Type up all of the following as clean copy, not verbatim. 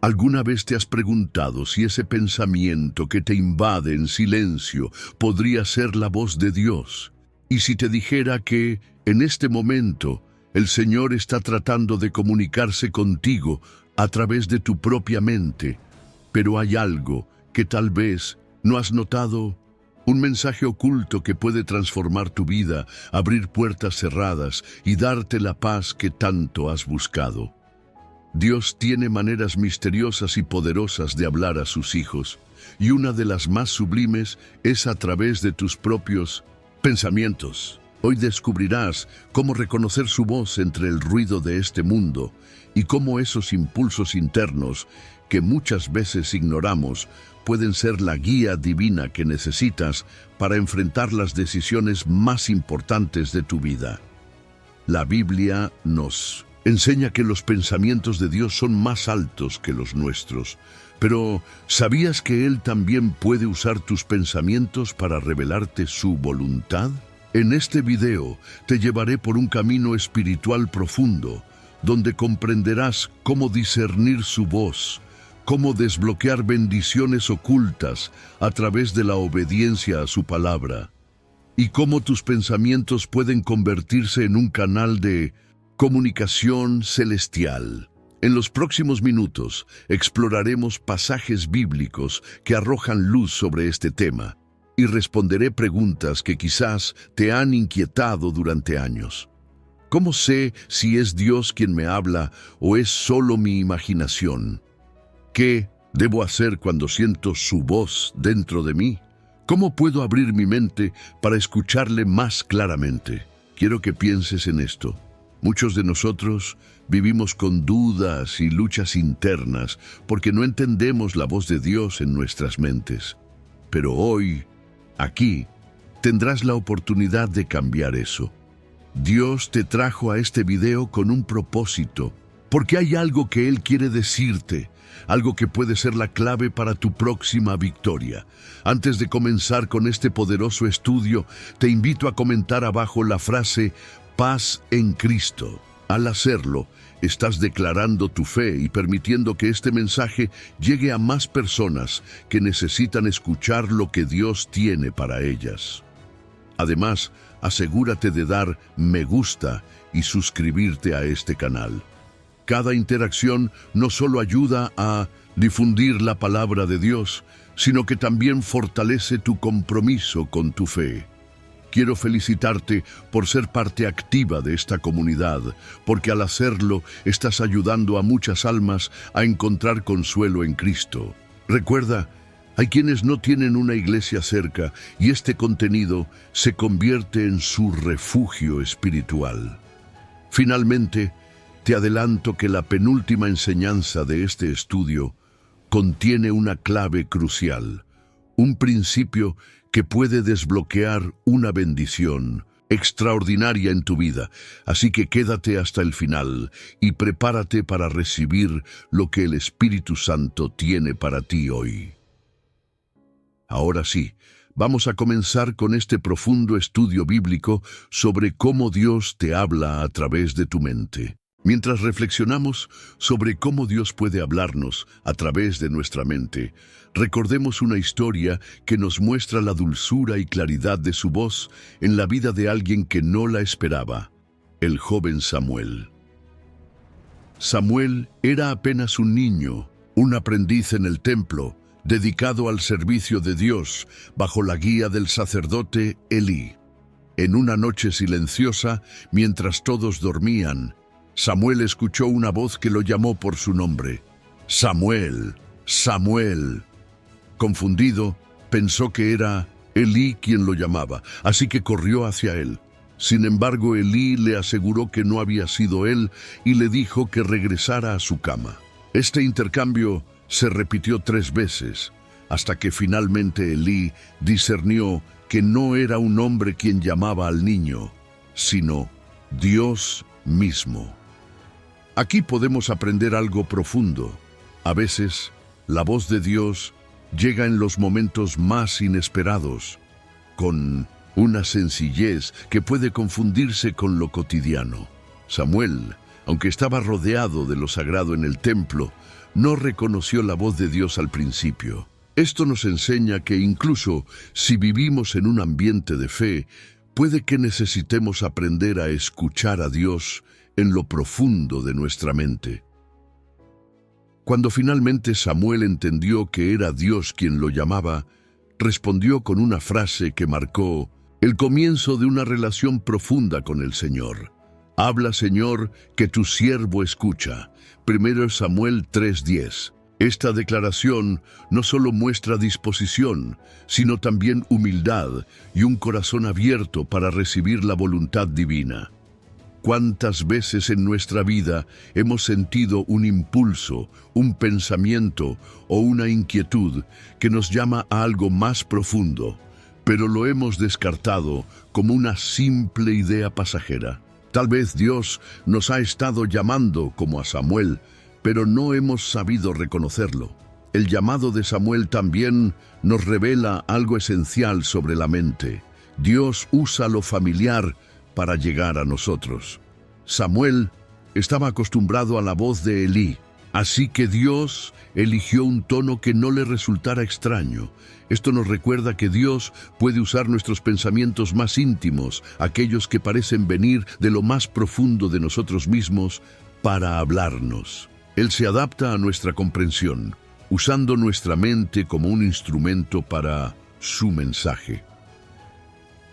¿Alguna vez te has preguntado si ese pensamiento que te invade en silencio podría ser la voz de Dios? Y si te dijera que, en este momento, el Señor está tratando de comunicarse contigo a través de tu propia mente, pero hay algo que tal vez no has notado, un mensaje oculto que puede transformar tu vida, abrir puertas cerradas y darte la paz que tanto has buscado. Dios tiene maneras misteriosas y poderosas de hablar a sus hijos, y una de las más sublimes es a través de tus propios pensamientos. Hoy descubrirás cómo reconocer su voz entre el ruido de este mundo y cómo esos impulsos internos que muchas veces ignoramos pueden ser la guía divina que necesitas para enfrentar las decisiones más importantes de tu vida. La Biblia nos enseña que los pensamientos de Dios son más altos que los nuestros, pero ¿sabías que Él también puede usar tus pensamientos para revelarte su voluntad? En este video te llevaré por un camino espiritual profundo, donde comprenderás cómo discernir su voz, cómo desbloquear bendiciones ocultas a través de la obediencia a su palabra, y cómo tus pensamientos pueden convertirse en un canal de comunicación celestial. En los próximos minutos exploraremos pasajes bíblicos que arrojan luz sobre este tema y responderé preguntas que quizás te han inquietado durante años. ¿Cómo sé si es Dios quien me habla o es solo mi imaginación? ¿Qué debo hacer cuando siento su voz dentro de mí? ¿Cómo puedo abrir mi mente para escucharle más claramente? Quiero que pienses en esto. Muchos de nosotros vivimos con dudas y luchas internas porque no entendemos la voz de Dios en nuestras mentes. Pero hoy, aquí, tendrás la oportunidad de cambiar eso. Dios te trajo a este video con un propósito, porque hay algo que Él quiere decirte, algo que puede ser la clave para tu próxima victoria. Antes de comenzar con este poderoso estudio, te invito a comentar abajo la frase paz en Cristo. Al hacerlo, estás declarando tu fe y permitiendo que este mensaje llegue a más personas que necesitan escuchar lo que Dios tiene para ellas. Además, asegúrate de dar me gusta y suscribirte a este canal. Cada interacción no solo ayuda a difundir la palabra de Dios, sino que también fortalece tu compromiso con tu fe. Quiero felicitarte por ser parte activa de esta comunidad, porque al hacerlo estás ayudando a muchas almas a encontrar consuelo en Cristo. Recuerda, hay quienes no tienen una iglesia cerca y este contenido se convierte en su refugio espiritual. Finalmente, te adelanto que la penúltima enseñanza de este estudio contiene una clave crucial, un principio que puede desbloquear una bendición extraordinaria en tu vida. Así que quédate hasta el final y prepárate para recibir lo que el Espíritu Santo tiene para ti hoy. Ahora sí, vamos a comenzar con este profundo estudio bíblico sobre cómo Dios te habla a través de tu mente. Mientras reflexionamos sobre cómo Dios puede hablarnos a través de nuestra mente, recordemos una historia que nos muestra la dulzura y claridad de su voz en la vida de alguien que no la esperaba, el joven Samuel. Samuel era apenas un niño, un aprendiz en el templo, dedicado al servicio de Dios, bajo la guía del sacerdote Elí. En una noche silenciosa, mientras todos dormían, Samuel escuchó una voz que lo llamó por su nombre. ¡Samuel! ¡Samuel! Confundido, pensó que era Elí quien lo llamaba, así que corrió hacia él. Sin embargo, Elí le aseguró que no había sido él y le dijo que regresara a su cama. Este intercambio se repitió 3 veces, hasta que finalmente Elí discernió que no era un hombre quien llamaba al niño, sino Dios mismo. Aquí podemos aprender algo profundo. A veces, la voz de Dios llega en los momentos más inesperados, con una sencillez que puede confundirse con lo cotidiano. Samuel, aunque estaba rodeado de lo sagrado en el templo, no reconoció la voz de Dios al principio. Esto nos enseña que incluso si vivimos en un ambiente de fe, puede que necesitemos aprender a escuchar a Dios en lo profundo de nuestra mente. Cuando finalmente Samuel entendió que era Dios quien lo llamaba, respondió con una frase que marcó el comienzo de una relación profunda con el Señor. Habla, Señor, que tu siervo escucha. 1 Samuel 3:10. Esta declaración no solo muestra disposición, sino también humildad y un corazón abierto para recibir la voluntad divina. ¿Cuántas veces en nuestra vida hemos sentido un impulso, un pensamiento o una inquietud que nos llama a algo más profundo, pero lo hemos descartado como una simple idea pasajera? Tal vez Dios nos ha estado llamando como a Samuel, pero no hemos sabido reconocerlo. El llamado de Samuel también nos revela algo esencial sobre la mente. Dios usa lo familiar para llegar a nosotros. Samuel estaba acostumbrado a la voz de Elí, así que Dios eligió un tono que no le resultara extraño. Esto nos recuerda que Dios puede usar nuestros pensamientos más íntimos, aquellos que parecen venir de lo más profundo de nosotros mismos, para hablarnos. Él se adapta a nuestra comprensión, usando nuestra mente como un instrumento para su mensaje.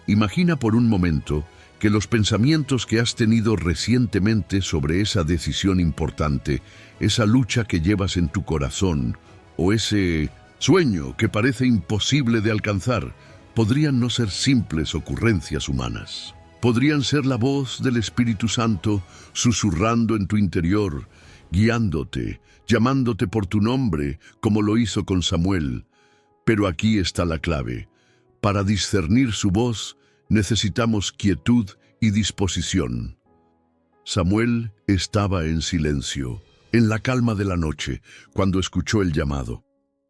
Imagina por un momento que los pensamientos que has tenido recientemente sobre esa decisión importante, esa lucha que llevas en tu corazón, o ese sueño que parece imposible de alcanzar, podrían no ser simples ocurrencias humanas. Podrían ser la voz del Espíritu Santo susurrando en tu interior, guiándote, llamándote por tu nombre, como lo hizo con Samuel. Pero aquí está la clave. Para discernir su voz, necesitamos quietud y disposición. Samuel estaba en silencio, en la calma de la noche, cuando escuchó el llamado.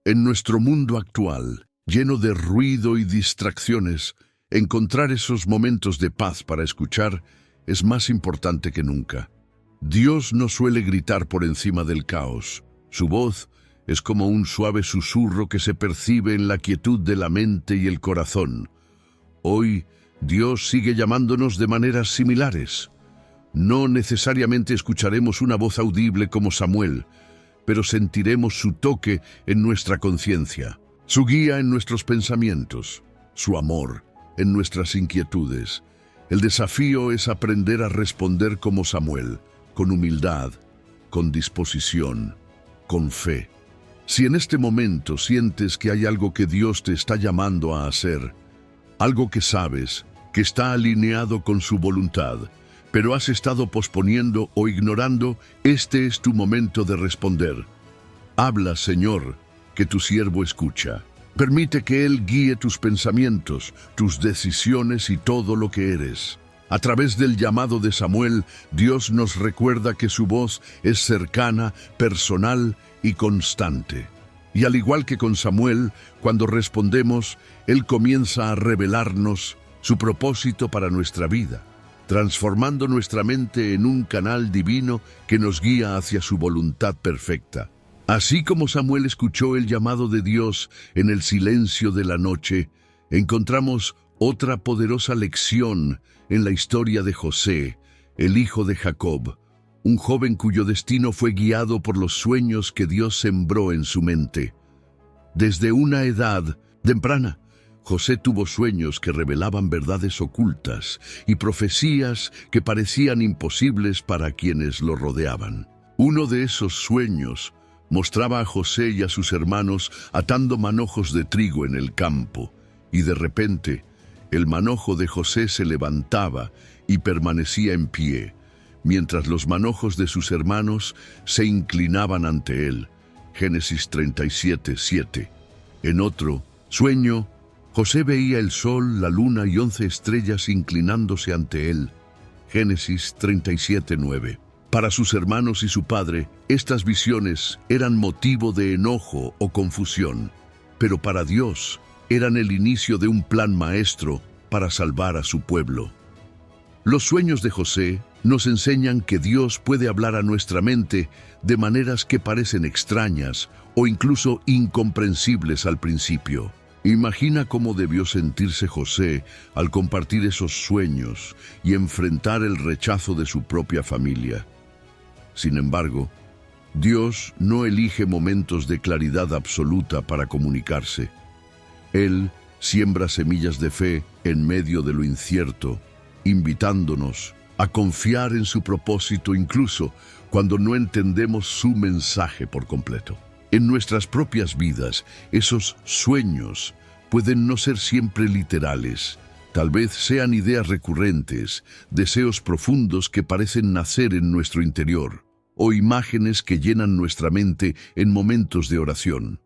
En nuestro mundo actual, lleno de ruido y distracciones, encontrar esos momentos de paz para escuchar es más importante que nunca. Dios no suele gritar por encima del caos. Su voz es como un suave susurro que se percibe en la quietud de la mente y el corazón. Hoy, Dios sigue llamándonos de maneras similares. No necesariamente escucharemos una voz audible como Samuel, pero sentiremos su toque en nuestra conciencia, su guía en nuestros pensamientos, su amor en nuestras inquietudes. El desafío es aprender a responder como Samuel, con humildad, con disposición, con fe. Si en este momento sientes que hay algo que Dios te está llamando a hacer, algo que sabes que está alineado con su voluntad, pero has estado posponiendo o ignorando, este es tu momento de responder. Habla, Señor, que tu siervo escucha. Permite que Él guíe tus pensamientos, tus decisiones y todo lo que eres. A través del llamado de Samuel, Dios nos recuerda que su voz es cercana, personal y constante. Y al igual que con Samuel, cuando respondemos, Él comienza a revelarnos su propósito para nuestra vida, transformando nuestra mente en un canal divino que nos guía hacia su voluntad perfecta. Así como Samuel escuchó el llamado de Dios en el silencio de la noche, encontramos otra poderosa lección en la historia de José, el hijo de Jacob, un joven cuyo destino fue guiado por los sueños que Dios sembró en su mente. Desde una edad temprana, José tuvo sueños que revelaban verdades ocultas y profecías que parecían imposibles para quienes lo rodeaban. Uno de esos sueños mostraba a José y a sus hermanos atando manojos de trigo en el campo, y de repente el manojo de José se levantaba y permanecía en pie, mientras los manojos de sus hermanos se inclinaban ante él. Génesis 37:7. En otro sueño, José veía el sol, la luna y 11 estrellas inclinándose ante él. Génesis 37:9. Para sus hermanos y su padre, estas visiones eran motivo de enojo o confusión, pero para Dios eran el inicio de un plan maestro para salvar a su pueblo. Los sueños de José nos enseñan que Dios puede hablar a nuestra mente de maneras que parecen extrañas o incluso incomprensibles al principio. Imagina cómo debió sentirse José al compartir esos sueños y enfrentar el rechazo de su propia familia. Sin embargo, Dios no elige momentos de claridad absoluta para comunicarse. Él siembra semillas de fe en medio de lo incierto, invitándonos a confiar en su propósito incluso cuando no entendemos su mensaje por completo. En nuestras propias vidas, esos sueños pueden no ser siempre literales. Tal vez sean ideas recurrentes, deseos profundos que parecen nacer en nuestro interior, o imágenes que llenan nuestra mente en momentos de oración.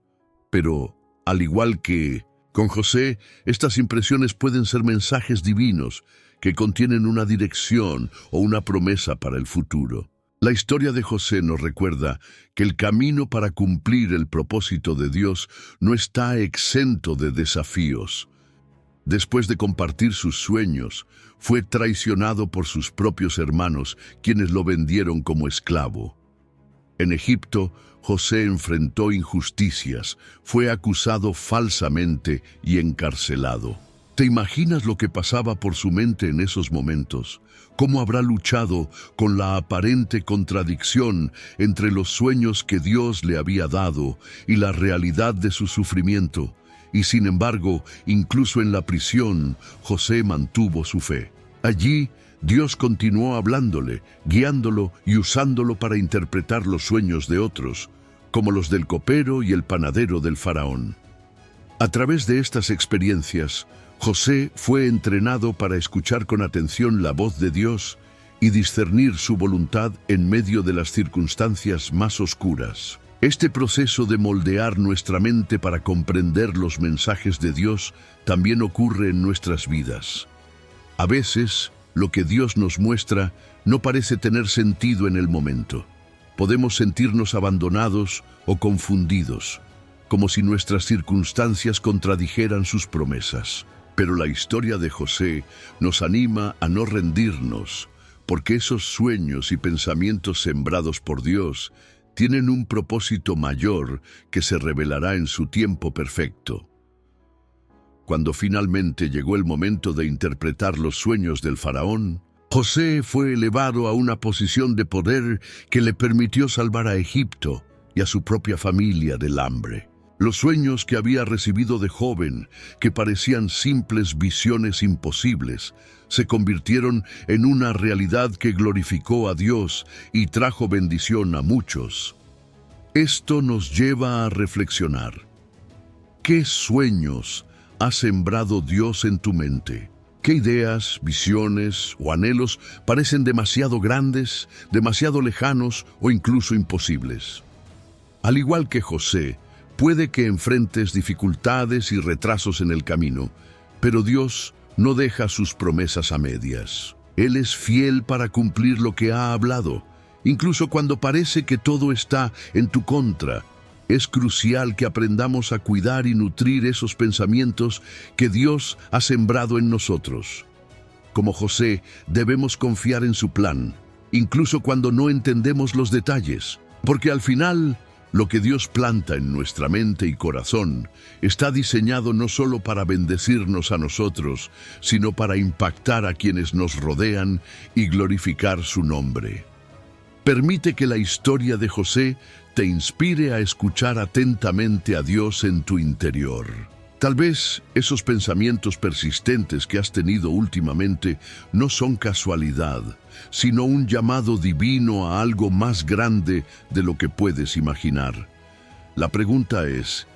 Pero, al igual que con José, estas impresiones pueden ser mensajes divinos que contienen una dirección o una promesa para el futuro. La historia de José nos recuerda que el camino para cumplir el propósito de Dios no está exento de desafíos. Después de compartir sus sueños, fue traicionado por sus propios hermanos, quienes lo vendieron como esclavo. En Egipto, José enfrentó injusticias, fue acusado falsamente y encarcelado. ¿Te imaginas lo que pasaba por su mente en esos momentos? ¿Cómo habrá luchado con la aparente contradicción entre los sueños que Dios le había dado y la realidad de su sufrimiento? Y sin embargo, incluso en la prisión, José mantuvo su fe. Allí, Dios continuó hablándole, guiándolo y usándolo para interpretar los sueños de otros, como los del copero y el panadero del faraón. A través de estas experiencias, José fue entrenado para escuchar con atención la voz de Dios y discernir su voluntad en medio de las circunstancias más oscuras. Este proceso de moldear nuestra mente para comprender los mensajes de Dios también ocurre en nuestras vidas. A veces, lo que Dios nos muestra no parece tener sentido en el momento. Podemos sentirnos abandonados o confundidos, como si nuestras circunstancias contradijeran sus promesas. Pero la historia de José nos anima a no rendirnos, porque esos sueños y pensamientos sembrados por Dios tienen un propósito mayor que se revelará en su tiempo perfecto. Cuando finalmente llegó el momento de interpretar los sueños del faraón, José fue elevado a una posición de poder que le permitió salvar a Egipto y a su propia familia del hambre. Los sueños que había recibido de joven, que parecían simples visiones imposibles, se convirtieron en una realidad que glorificó a Dios y trajo bendición a muchos. Esto nos lleva a reflexionar. ¿Qué sueños ha sembrado Dios en tu mente? ¿Qué ideas, visiones o anhelos parecen demasiado grandes, demasiado lejanos o incluso imposibles? Al igual que José, puede que enfrentes dificultades y retrasos en el camino, pero Dios no deja sus promesas a medias. Él es fiel para cumplir lo que ha hablado, incluso cuando parece que todo está en tu contra. Es crucial que aprendamos a cuidar y nutrir esos pensamientos que Dios ha sembrado en nosotros. Como José, debemos confiar en su plan, incluso cuando no entendemos los detalles, porque al final, lo que Dios planta en nuestra mente y corazón está diseñado no solo para bendecirnos a nosotros, sino para impactar a quienes nos rodean y glorificar su nombre. Permite que la historia de José te inspire a escuchar atentamente a Dios en tu interior. Tal vez esos pensamientos persistentes que has tenido últimamente no son casualidad, sino un llamado divino a algo más grande de lo que puedes imaginar. La pregunta es,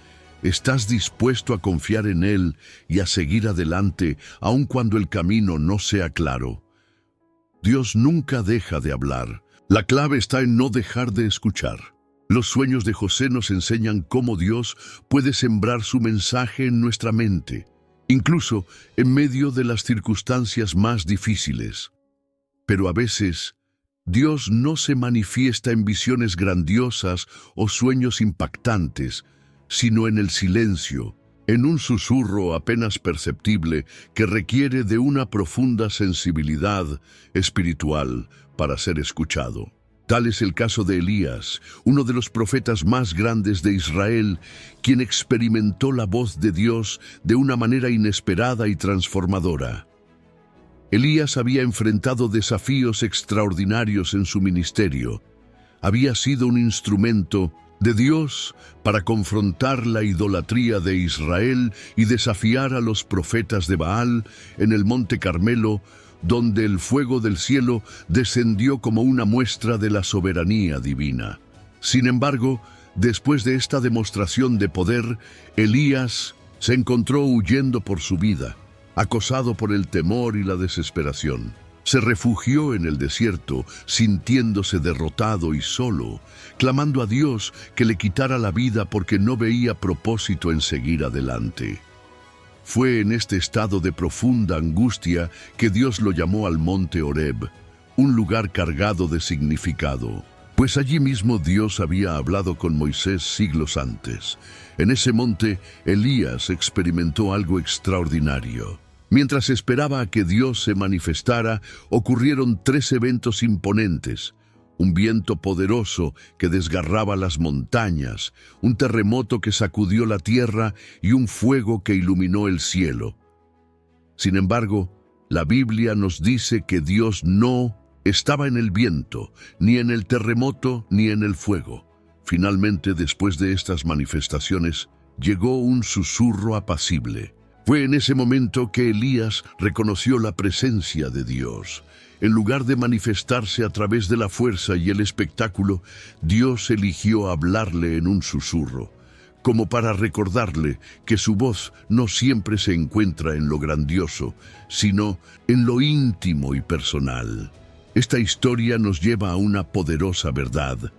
¿estás dispuesto a confiar en Él y a seguir adelante aun cuando el camino no sea claro? Dios nunca deja de hablar. La clave está en no dejar de escuchar. Los sueños de José nos enseñan cómo Dios puede sembrar su mensaje en nuestra mente, incluso en medio de las circunstancias más difíciles. Pero a veces, Dios no se manifiesta en visiones grandiosas o sueños impactantes, sino en el silencio, en un susurro apenas perceptible que requiere de una profunda sensibilidad espiritual para ser escuchado. Tal es el caso de Elías, uno de los profetas más grandes de Israel, quien experimentó la voz de Dios de una manera inesperada y transformadora. Elías había enfrentado desafíos extraordinarios en su ministerio. Había sido un instrumento de Dios para confrontar la idolatría de Israel y desafiar a los profetas de Baal en el Monte Carmelo, donde el fuego del cielo descendió como una muestra de la soberanía divina. Sin embargo, después de esta demostración de poder, Elías se encontró huyendo por su vida, acosado por el temor y la desesperación. Se refugió en el desierto, sintiéndose derrotado y solo, clamando a Dios que le quitara la vida porque no veía propósito en seguir adelante. Fue en este estado de profunda angustia que Dios lo llamó al monte Horeb, un lugar cargado de significado, pues allí mismo Dios había hablado con Moisés siglos antes. En ese monte, Elías experimentó algo extraordinario. Mientras esperaba a que Dios se manifestara, ocurrieron 3 eventos imponentes: un viento poderoso que desgarraba las montañas, un terremoto que sacudió la tierra y un fuego que iluminó el cielo. Sin embargo, la Biblia nos dice que Dios no estaba en el viento, ni en el terremoto, ni en el fuego. Finalmente, después de estas manifestaciones, llegó un susurro apacible. Fue en ese momento que Elías reconoció la presencia de Dios. En lugar de manifestarse a través de la fuerza y el espectáculo, Dios eligió hablarle en un susurro, como para recordarle que su voz no siempre se encuentra en lo grandioso, sino en lo íntimo y personal. Esta historia nos lleva a una poderosa verdad.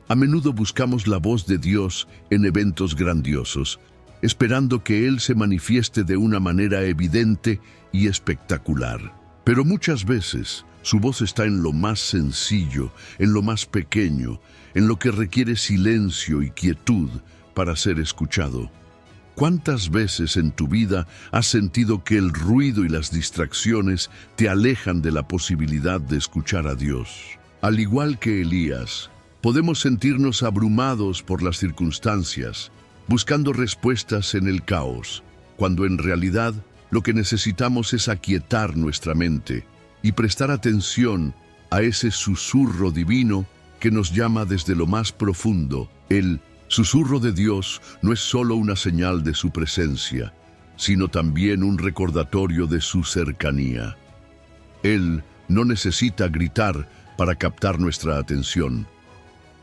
A menudo buscamos la voz de Dios en eventos grandiosos, esperando que Él se manifieste de una manera evidente y espectacular. Pero muchas veces su voz está en lo más sencillo, en lo más pequeño, en lo que requiere silencio y quietud para ser escuchado. ¿Cuántas veces en tu vida has sentido que el ruido y las distracciones te alejan de la posibilidad de escuchar a Dios? Al igual que Elías, podemos sentirnos abrumados por las circunstancias, buscando respuestas en el caos, cuando en realidad lo que necesitamos es aquietar nuestra mente y prestar atención a ese susurro divino que nos llama desde lo más profundo. El susurro de Dios no es solo una señal de su presencia, sino también un recordatorio de su cercanía. Él no necesita gritar para captar nuestra atención.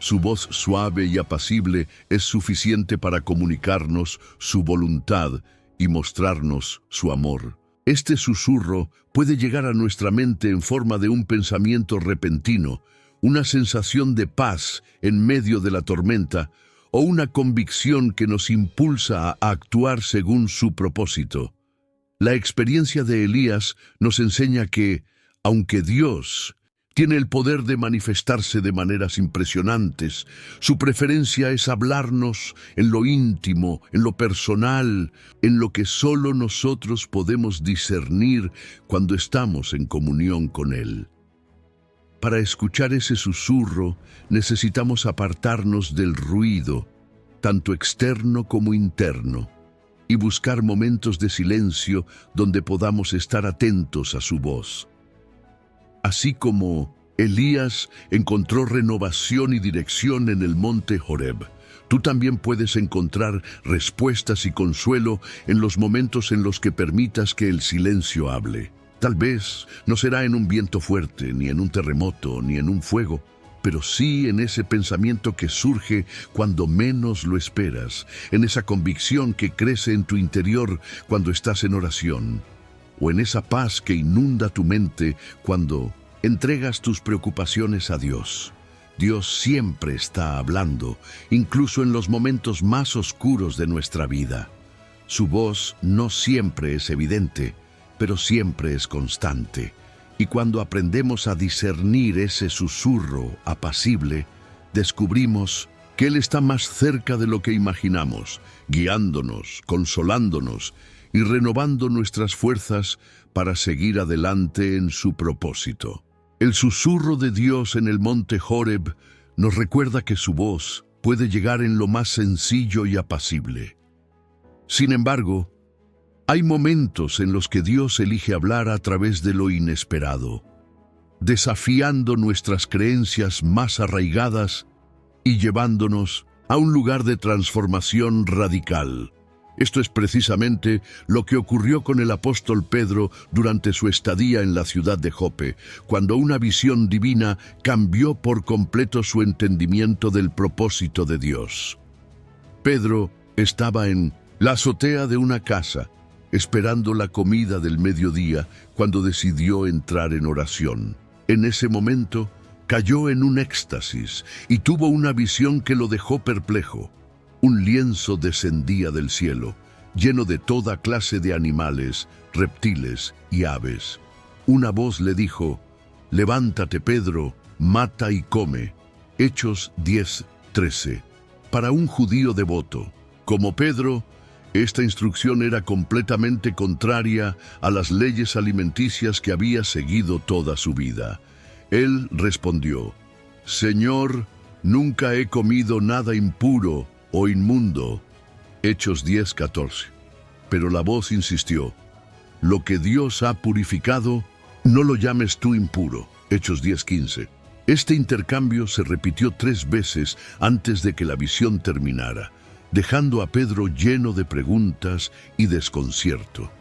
Su voz suave y apacible es suficiente para comunicarnos su voluntad y mostrarnos su amor. Este susurro puede llegar a nuestra mente en forma de un pensamiento repentino, una sensación de paz en medio de la tormenta o una convicción que nos impulsa a actuar según su propósito. La experiencia de Elías nos enseña que, aunque Dios tiene el poder de manifestarse de maneras impresionantes, su preferencia es hablarnos en lo íntimo, en lo personal, en lo que solo nosotros podemos discernir cuando estamos en comunión con Él. Para escuchar ese susurro, necesitamos apartarnos del ruido, tanto externo como interno, y buscar momentos de silencio donde podamos estar atentos a su voz. Así como Elías encontró renovación y dirección en el monte Horeb, tú también puedes encontrar respuestas y consuelo en los momentos en los que permitas que el silencio hable. Tal vez no será en un viento fuerte, ni en un terremoto, ni en un fuego, pero sí en ese pensamiento que surge cuando menos lo esperas, en esa convicción que crece en tu interior cuando estás en oración, o en esa paz que inunda tu mente cuando entregas tus preocupaciones a Dios. Dios siempre está hablando, incluso en los momentos más oscuros de nuestra vida. Su voz no siempre es evidente, pero siempre es constante. Y cuando aprendemos a discernir ese susurro apacible, descubrimos que Él está más cerca de lo que imaginamos, guiándonos, consolándonos y renovando nuestras fuerzas para seguir adelante en su propósito. El susurro de Dios en el monte Horeb nos recuerda que su voz puede llegar en lo más sencillo y apacible. Sin embargo, hay momentos en los que Dios elige hablar a través de lo inesperado, desafiando nuestras creencias más arraigadas y llevándonos a un lugar de transformación radical. Esto es precisamente lo que ocurrió con el apóstol Pedro durante su estadía en la ciudad de Jope, cuando una visión divina cambió por completo su entendimiento del propósito de Dios. Pedro estaba en la azotea de una casa, esperando la comida del mediodía, cuando decidió entrar en oración. En ese momento, cayó en un éxtasis y tuvo una visión que lo dejó perplejo. Un lienzo descendía del cielo, lleno de toda clase de animales, reptiles y aves. Una voz le dijo: «Levántate, Pedro, mata y come». Hechos 10:13. Para un judío devoto, como Pedro, esta instrucción era completamente contraria a las leyes alimenticias que había seguido toda su vida. Él respondió: «Señor, nunca he comido nada impuro o inmundo». Hechos 10:14. Pero la voz insistió: «Lo que Dios ha purificado, no lo llames tú impuro». Hechos 10:15. Este intercambio se repitió 3 veces antes de que la visión terminara, dejando a Pedro lleno de preguntas y desconcierto.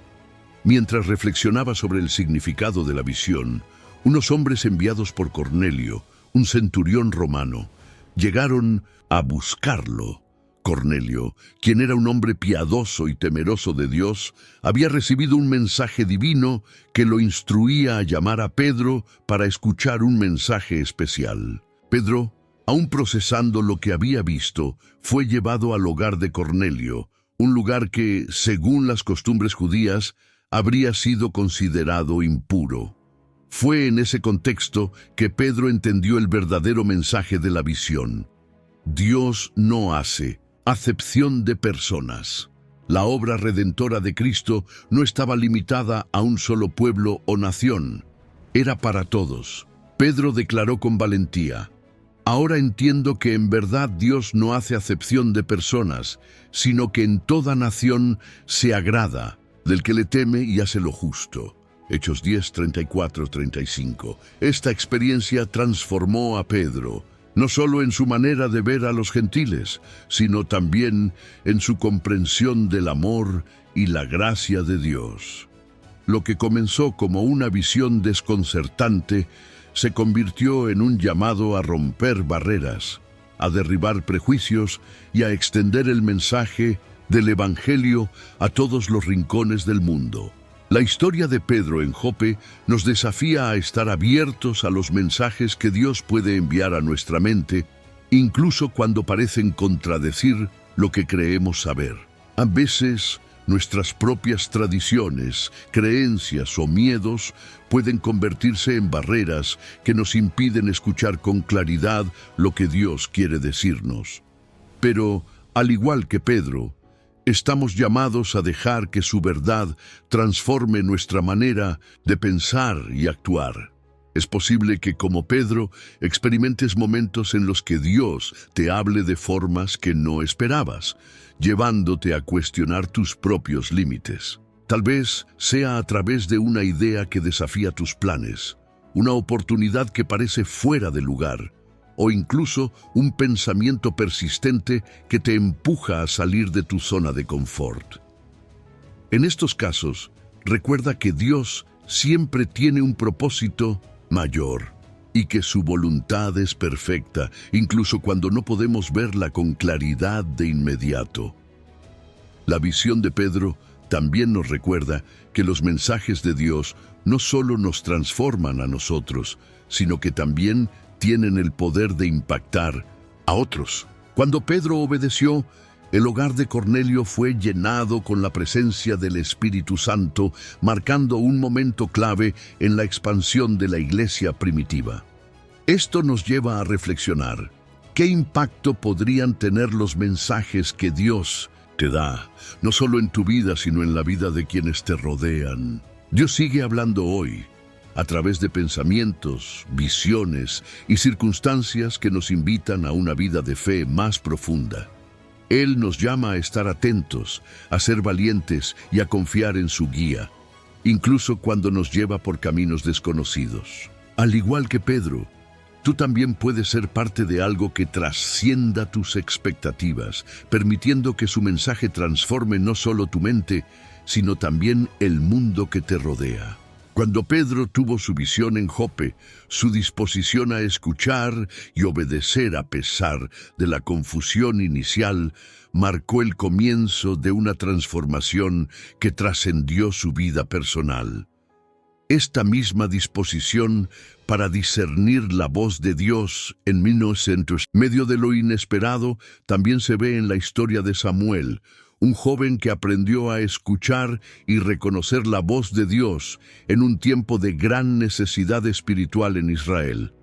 Mientras reflexionaba sobre el significado de la visión, unos hombres enviados por Cornelio, un centurión romano, llegaron a buscarlo. Cornelio, quien era un hombre piadoso y temeroso de Dios, había recibido un mensaje divino que lo instruía a llamar a Pedro para escuchar un mensaje especial. Pedro, aún procesando lo que había visto, fue llevado al hogar de Cornelio, un lugar que, según las costumbres judías, habría sido considerado impuro. Fue en ese contexto que Pedro entendió el verdadero mensaje de la visión. Dios no hace acepción de personas. La obra redentora de Cristo no estaba limitada a un solo pueblo o nación. Era para todos. Pedro declaró con valentía: «Ahora entiendo que en verdad Dios no hace acepción de personas, sino que en toda nación se agrada del que le teme y hace lo justo». Hechos 10:34-35. Esta experiencia transformó a Pedro, no solo en su manera de ver a los gentiles, sino también en su comprensión del amor y la gracia de Dios. Lo que comenzó como una visión desconcertante se convirtió en un llamado a romper barreras, a derribar prejuicios y a extender el mensaje del Evangelio a todos los rincones del mundo. La historia de Pedro en Jope nos desafía a estar abiertos a los mensajes que Dios puede enviar a nuestra mente, incluso cuando parecen contradecir lo que creemos saber. A veces, nuestras propias tradiciones, creencias o miedos pueden convertirse en barreras que nos impiden escuchar con claridad lo que Dios quiere decirnos. Pero, al igual que Pedro, estamos llamados a dejar que su verdad transforme nuestra manera de pensar y actuar. Es posible que, como Pedro, experimentes momentos en los que Dios te hable de formas que no esperabas, llevándote a cuestionar tus propios límites. Tal vez sea a través de una idea que desafía tus planes, una oportunidad que parece fuera de lugar, o incluso un pensamiento persistente que te empuja a salir de tu zona de confort. En estos casos, recuerda que Dios siempre tiene un propósito mayor y que su voluntad es perfecta, incluso cuando no podemos verla con claridad de inmediato. La visión de Pedro también nos recuerda que los mensajes de Dios no solo nos transforman a nosotros, sino que también tienen el poder de impactar a otros. Cuando Pedro obedeció, el hogar de Cornelio fue llenado con la presencia del Espíritu Santo, marcando un momento clave en la expansión de la iglesia primitiva. Esto nos lleva a reflexionar: ¿Qué impacto podrían tener los mensajes que Dios te da, no solo en tu vida, sino en la vida de quienes te rodean? Dios sigue hablando hoy, a través de pensamientos, visiones y circunstancias que nos invitan a una vida de fe más profunda. Él nos llama a estar atentos, a ser valientes y a confiar en su guía, incluso cuando nos lleva por caminos desconocidos. Al igual que Pedro, tú también puedes ser parte de algo que trascienda tus expectativas, permitiendo que su mensaje transforme no solo tu mente, sino también el mundo que te rodea. Cuando Pedro tuvo su visión en Jope, su disposición a escuchar y obedecer a pesar de la confusión inicial, marcó el comienzo de una transformación que trascendió su vida personal. Esta misma disposición para discernir la voz de Dios en medio de lo inesperado también se ve en la historia de Samuel, un joven que aprendió a escuchar y reconocer la voz de Dios en un tiempo de gran necesidad espiritual en Israel.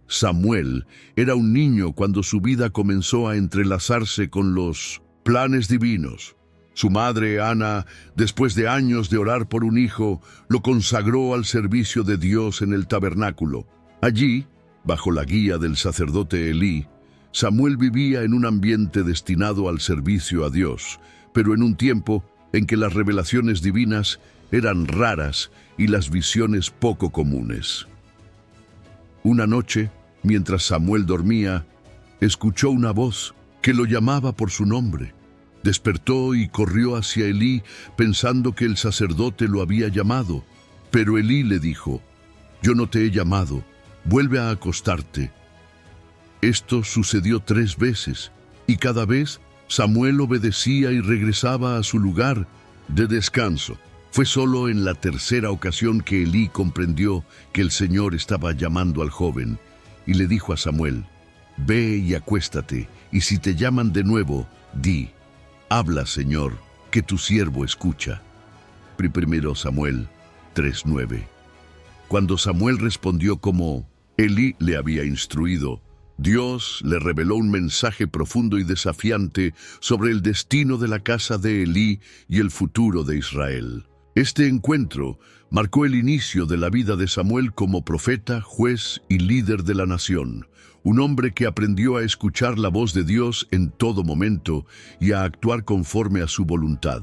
Samuel era un niño cuando su vida comenzó a entrelazarse con los planes divinos. Su madre, Ana, después de años de orar por un hijo, lo consagró al servicio de Dios en el tabernáculo. Allí, bajo la guía del sacerdote Elí, Samuel vivía en un ambiente destinado al servicio a Dios, pero en un tiempo en que las revelaciones divinas eran raras y las visiones poco comunes. Una noche, mientras Samuel dormía, escuchó una voz que lo llamaba por su nombre. Despertó y corrió hacia Elí pensando que el sacerdote lo había llamado, pero Elí le dijo: «Yo no te he llamado, vuelve a acostarte». Esto sucedió 3 veces, y cada vez Samuel obedecía y regresaba a su lugar de descanso. Fue solo en la tercera ocasión que Elí comprendió que el Señor estaba llamando al joven, y le dijo a Samuel: «Ve y acuéstate, y si te llaman de nuevo, di: habla, Señor, que tu siervo escucha». 1 Samuel 3:9. Cuando Samuel respondió como Elí le había instruido, Dios le reveló un mensaje profundo y desafiante sobre el destino de la casa de Elí y el futuro de Israel. Este encuentro marcó el inicio de la vida de Samuel como profeta, juez y líder de la nación, un hombre que aprendió a escuchar la voz de Dios en todo momento y a actuar conforme a su voluntad.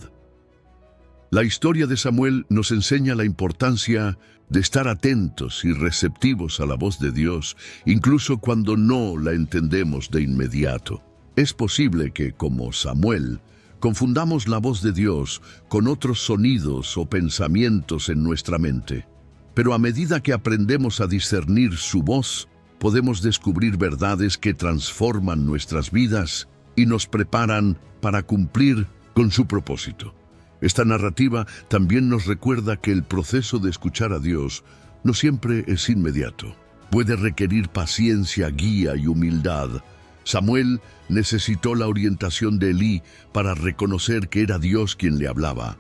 La historia de Samuel nos enseña la importancia de estar atentos y receptivos a la voz de Dios, incluso cuando no la entendemos de inmediato. Es posible que, como Samuel, confundamos la voz de Dios con otros sonidos o pensamientos en nuestra mente. Pero a medida que aprendemos a discernir su voz, podemos descubrir verdades que transforman nuestras vidas y nos preparan para cumplir con su propósito. Esta narrativa también nos recuerda que el proceso de escuchar a Dios no siempre es inmediato. Puede requerir paciencia, guía y humildad. Samuel necesitó la orientación de Elí para reconocer que era Dios quien le hablaba.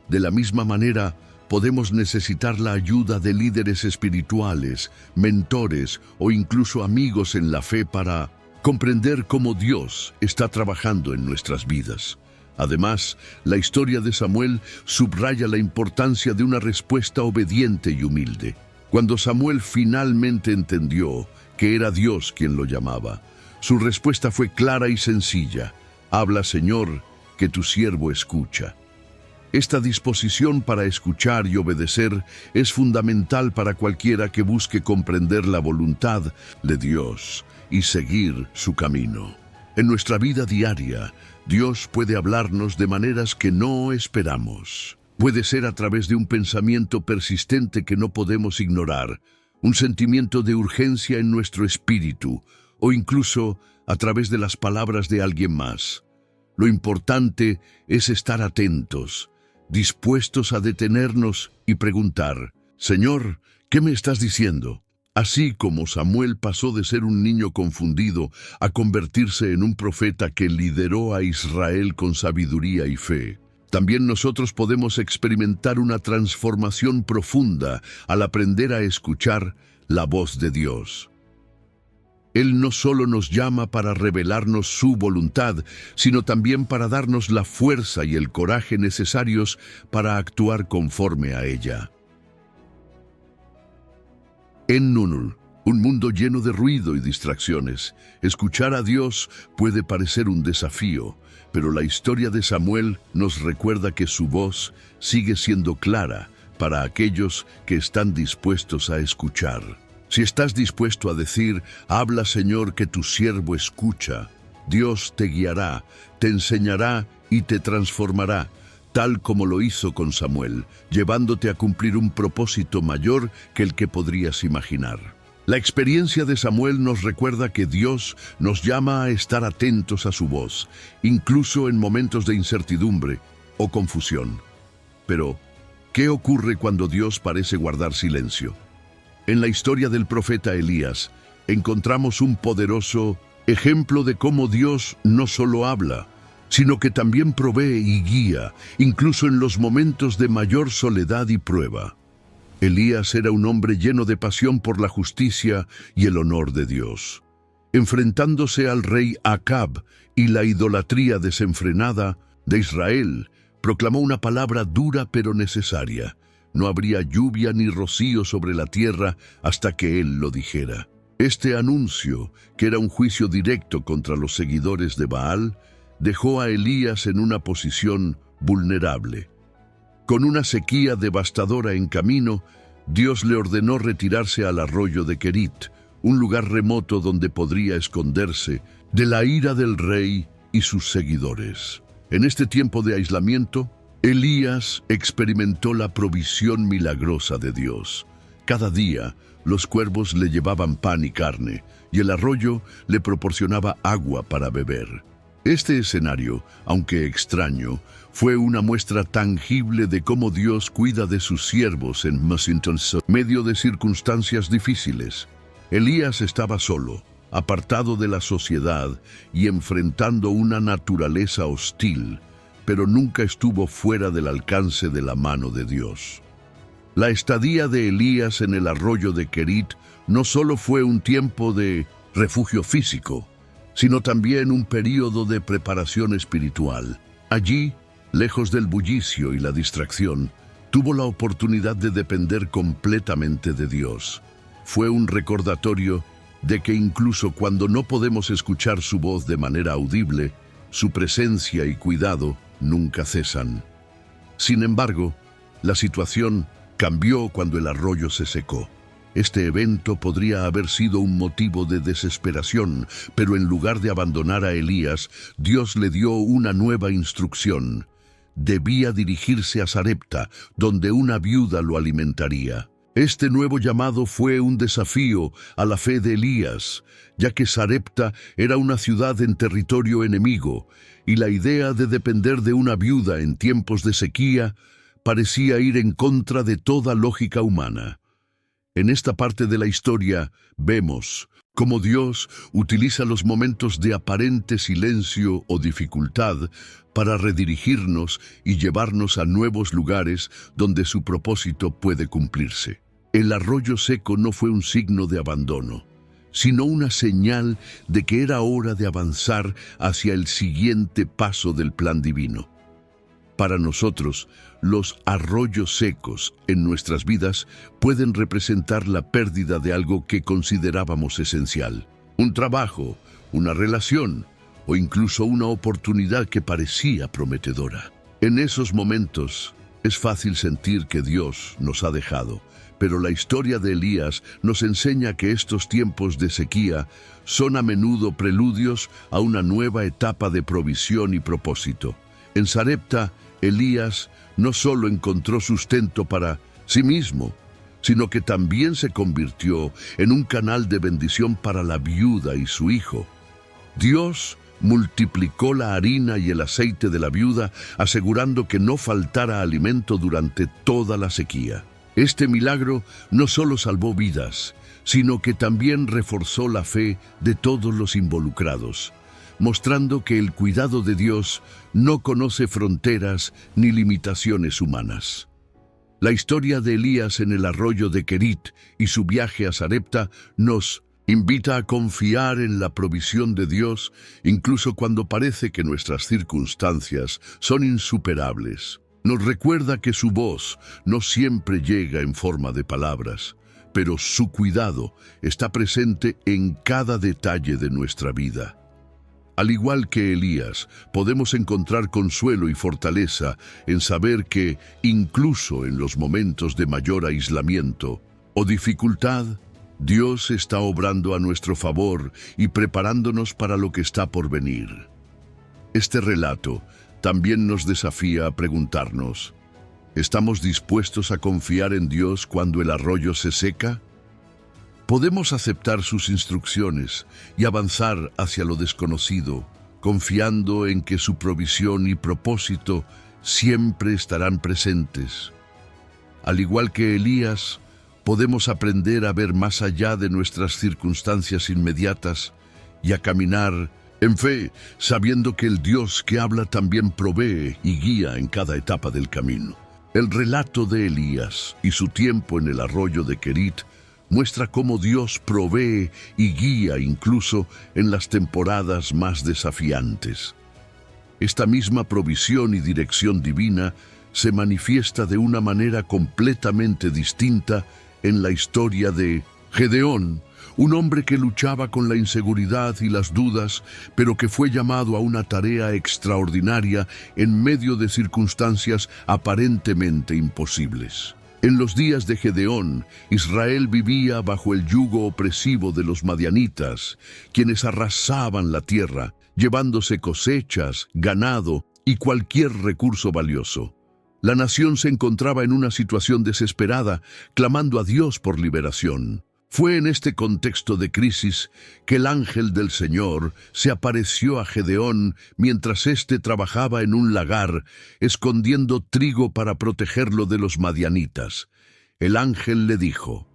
De la misma manera, podemos necesitar la ayuda de líderes espirituales, mentores o incluso amigos en la fe para comprender cómo Dios está trabajando en nuestras vidas. Además, la historia de Samuel subraya la importancia de una respuesta obediente y humilde. Cuando Samuel finalmente entendió que era Dios quien lo llamaba, su respuesta fue clara y sencilla: habla, Señor, que tu siervo escucha. Esta disposición para escuchar y obedecer es fundamental para cualquiera que busque comprender la voluntad de Dios y seguir su camino. En nuestra vida diaria, Dios puede hablarnos de maneras que no esperamos. Puede ser a través de un pensamiento persistente que no podemos ignorar, un sentimiento de urgencia en nuestro espíritu, o incluso a través de las palabras de alguien más. Lo importante es estar atentos, dispuestos a detenernos y preguntar: Señor, ¿qué me estás diciendo? Así como Samuel pasó de ser un niño confundido a convertirse en un profeta que lideró a Israel con sabiduría y fe, también nosotros podemos experimentar una transformación profunda al aprender a escuchar la voz de Dios. Él no solo nos llama para revelarnos su voluntad, sino también para darnos la fuerza y el coraje necesarios para actuar conforme a ella. En Nunul, un mundo lleno de ruido y distracciones, escuchar a Dios puede parecer un desafío, pero la historia de Samuel nos recuerda que su voz sigue siendo clara para aquellos que están dispuestos a escuchar. Si estás dispuesto a decir, habla Señor que tu siervo escucha, Dios te guiará, te enseñará y te transformará, tal como lo hizo con Samuel, llevándote a cumplir un propósito mayor que el que podrías imaginar. La experiencia de Samuel nos recuerda que Dios nos llama a estar atentos a su voz, incluso en momentos de incertidumbre o confusión. Pero, ¿qué ocurre cuando Dios parece guardar silencio? En la historia del profeta Elías, encontramos un poderoso ejemplo de cómo Dios no solo habla, sino que también provee y guía, incluso en los momentos de mayor soledad y prueba. Elías era un hombre lleno de pasión por la justicia y el honor de Dios. Enfrentándose al rey Acab y la idolatría desenfrenada de Israel, proclamó una palabra dura pero necesaria. No habría lluvia ni rocío sobre la tierra hasta que él lo dijera. Este anuncio, que era un juicio directo contra los seguidores de Baal, dejó a Elías en una posición vulnerable. Con una sequía devastadora en camino, Dios le ordenó retirarse al arroyo de Kerit, un lugar remoto donde podría esconderse de la ira del rey y sus seguidores. En este tiempo de aislamiento, Elías experimentó la provisión milagrosa de Dios. Cada día, los cuervos le llevaban pan y carne, y el arroyo le proporcionaba agua para beber. Este escenario, aunque extraño, fue una muestra tangible de cómo Dios cuida de sus siervos en medio de circunstancias difíciles. Elías estaba solo, apartado de la sociedad y enfrentando una naturaleza hostil, pero nunca estuvo fuera del alcance de la mano de Dios. La estadía de Elías en el arroyo de Kerit no solo fue un tiempo de refugio físico, sino también un período de preparación espiritual. Allí, lejos del bullicio y la distracción, tuvo la oportunidad de depender completamente de Dios. Fue un recordatorio de que incluso cuando no podemos escuchar su voz de manera audible, su presencia y cuidado nunca cesan. Sin embargo, la situación cambió cuando el arroyo se secó. Este evento podría haber sido un motivo de desesperación, pero en lugar de abandonar a Elías, Dios le dio una nueva instrucción. Debía dirigirse a Sarepta, donde una viuda lo alimentaría. Este nuevo llamado fue un desafío a la fe de Elías, ya que Sarepta era una ciudad en territorio enemigo, y la idea de depender de una viuda en tiempos de sequía parecía ir en contra de toda lógica humana. En esta parte de la historia vemos cómo Dios utiliza los momentos de aparente silencio o dificultad para redirigirnos y llevarnos a nuevos lugares donde su propósito puede cumplirse. El arroyo seco no fue un signo de abandono, sino una señal de que era hora de avanzar hacia el siguiente paso del plan divino. Para nosotros, los arroyos secos en nuestras vidas pueden representar la pérdida de algo que considerábamos esencial. Un trabajo, una relación o incluso una oportunidad que parecía prometedora. En esos momentos es fácil sentir que Dios nos ha dejado, pero la historia de Elías nos enseña que estos tiempos de sequía son a menudo preludios a una nueva etapa de provisión y propósito. En Sarepta, Elías no solo encontró sustento para sí mismo, sino que también se convirtió en un canal de bendición para la viuda y su hijo. Dios multiplicó la harina y el aceite de la viuda, asegurando que no faltara alimento durante toda la sequía. Este milagro no solo salvó vidas, sino que también reforzó la fe de todos los involucrados, mostrando que el cuidado de Dios no conoce fronteras ni limitaciones humanas. La historia de Elías en el arroyo de Kerit y su viaje a Sarepta nos Invita a confiar en la provisión de Dios, incluso cuando parece que nuestras circunstancias son insuperables. Nos recuerda que su voz no siempre llega en forma de palabras, pero su cuidado está presente en cada detalle de nuestra vida. Al igual que Elías, podemos encontrar consuelo y fortaleza en saber que, incluso en los momentos de mayor aislamiento o dificultad, Dios está obrando a nuestro favor y preparándonos para lo que está por venir. Este relato también nos desafía a preguntarnos, ¿estamos dispuestos a confiar en Dios cuando el arroyo se seca? ¿Podemos aceptar sus instrucciones y avanzar hacia lo desconocido, confiando en que su provisión y propósito siempre estarán presentes? Al igual que Elías, podemos aprender a ver más allá de nuestras circunstancias inmediatas y a caminar en fe, sabiendo que el Dios que habla también provee y guía en cada etapa del camino. El relato de Elías y su tiempo en el arroyo de Querit muestra cómo Dios provee y guía incluso en las temporadas más desafiantes. Esta misma provisión y dirección divina se manifiesta de una manera completamente distinta en la historia de Gedeón, un hombre que luchaba con la inseguridad y las dudas, pero que fue llamado a una tarea extraordinaria en medio de circunstancias aparentemente imposibles. En los días de Gedeón, Israel vivía bajo el yugo opresivo de los madianitas, quienes arrasaban la tierra, llevándose cosechas, ganado y cualquier recurso valioso. La nación se encontraba en una situación desesperada, clamando a Dios por liberación. Fue en este contexto de crisis que el ángel del Señor se apareció a Gedeón mientras éste trabajaba en un lagar, escondiendo trigo para protegerlo de los madianitas. El ángel le dijo: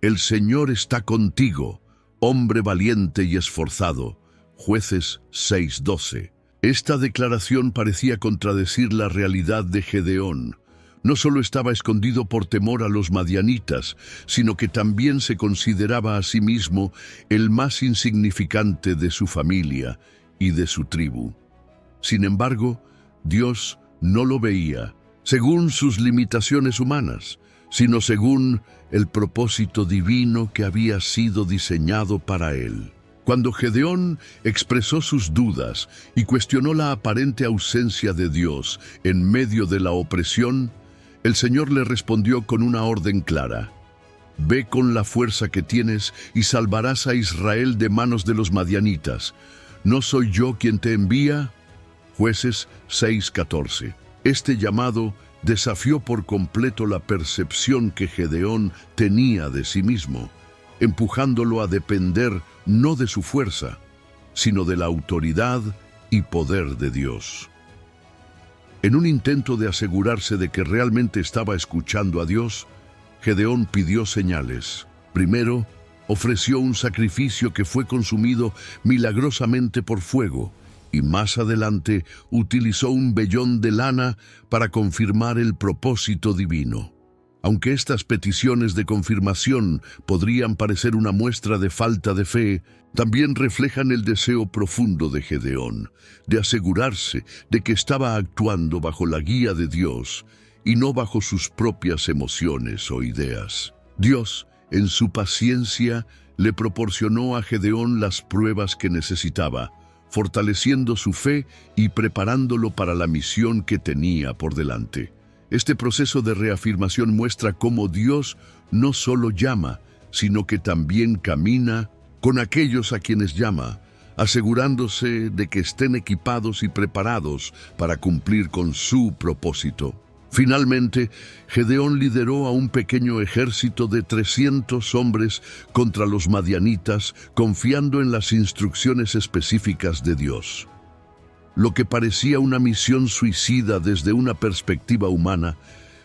«El Señor está contigo, hombre valiente y esforzado». Jueces 6:12. Esta declaración parecía contradecir la realidad de Gedeón. No solo estaba escondido por temor a los madianitas, sino que también se consideraba a sí mismo el más insignificante de su familia y de su tribu. Sin embargo, Dios no lo veía según sus limitaciones humanas, sino según el propósito divino que había sido diseñado para él. Cuando Gedeón expresó sus dudas y cuestionó la aparente ausencia de Dios en medio de la opresión, el Señor le respondió con una orden clara: «Ve con la fuerza que tienes y salvarás a Israel de manos de los madianitas. ¿No soy yo quien te envía?». Jueces 6:14. Este llamado desafió por completo la percepción que Gedeón tenía de sí mismo, empujándolo a depender no de su fuerza, sino de la autoridad y poder de Dios. En un intento de asegurarse de que realmente estaba escuchando a Dios, Gedeón pidió señales. Primero, ofreció un sacrificio que fue consumido milagrosamente por fuego, y más adelante utilizó un vellón de lana para confirmar el propósito divino. Aunque estas peticiones de confirmación podrían parecer una muestra de falta de fe, también reflejan el deseo profundo de Gedeón, de asegurarse de que estaba actuando bajo la guía de Dios y no bajo sus propias emociones o ideas. Dios, en su paciencia, le proporcionó a Gedeón las pruebas que necesitaba, fortaleciendo su fe y preparándolo para la misión que tenía por delante. Este proceso de reafirmación muestra cómo Dios no solo llama, sino que también camina con aquellos a quienes llama, asegurándose de que estén equipados y preparados para cumplir con su propósito. Finalmente, Gedeón lideró a un pequeño ejército de 300 hombres contra los madianitas, confiando en las instrucciones específicas de Dios. Lo que parecía una misión suicida desde una perspectiva humana,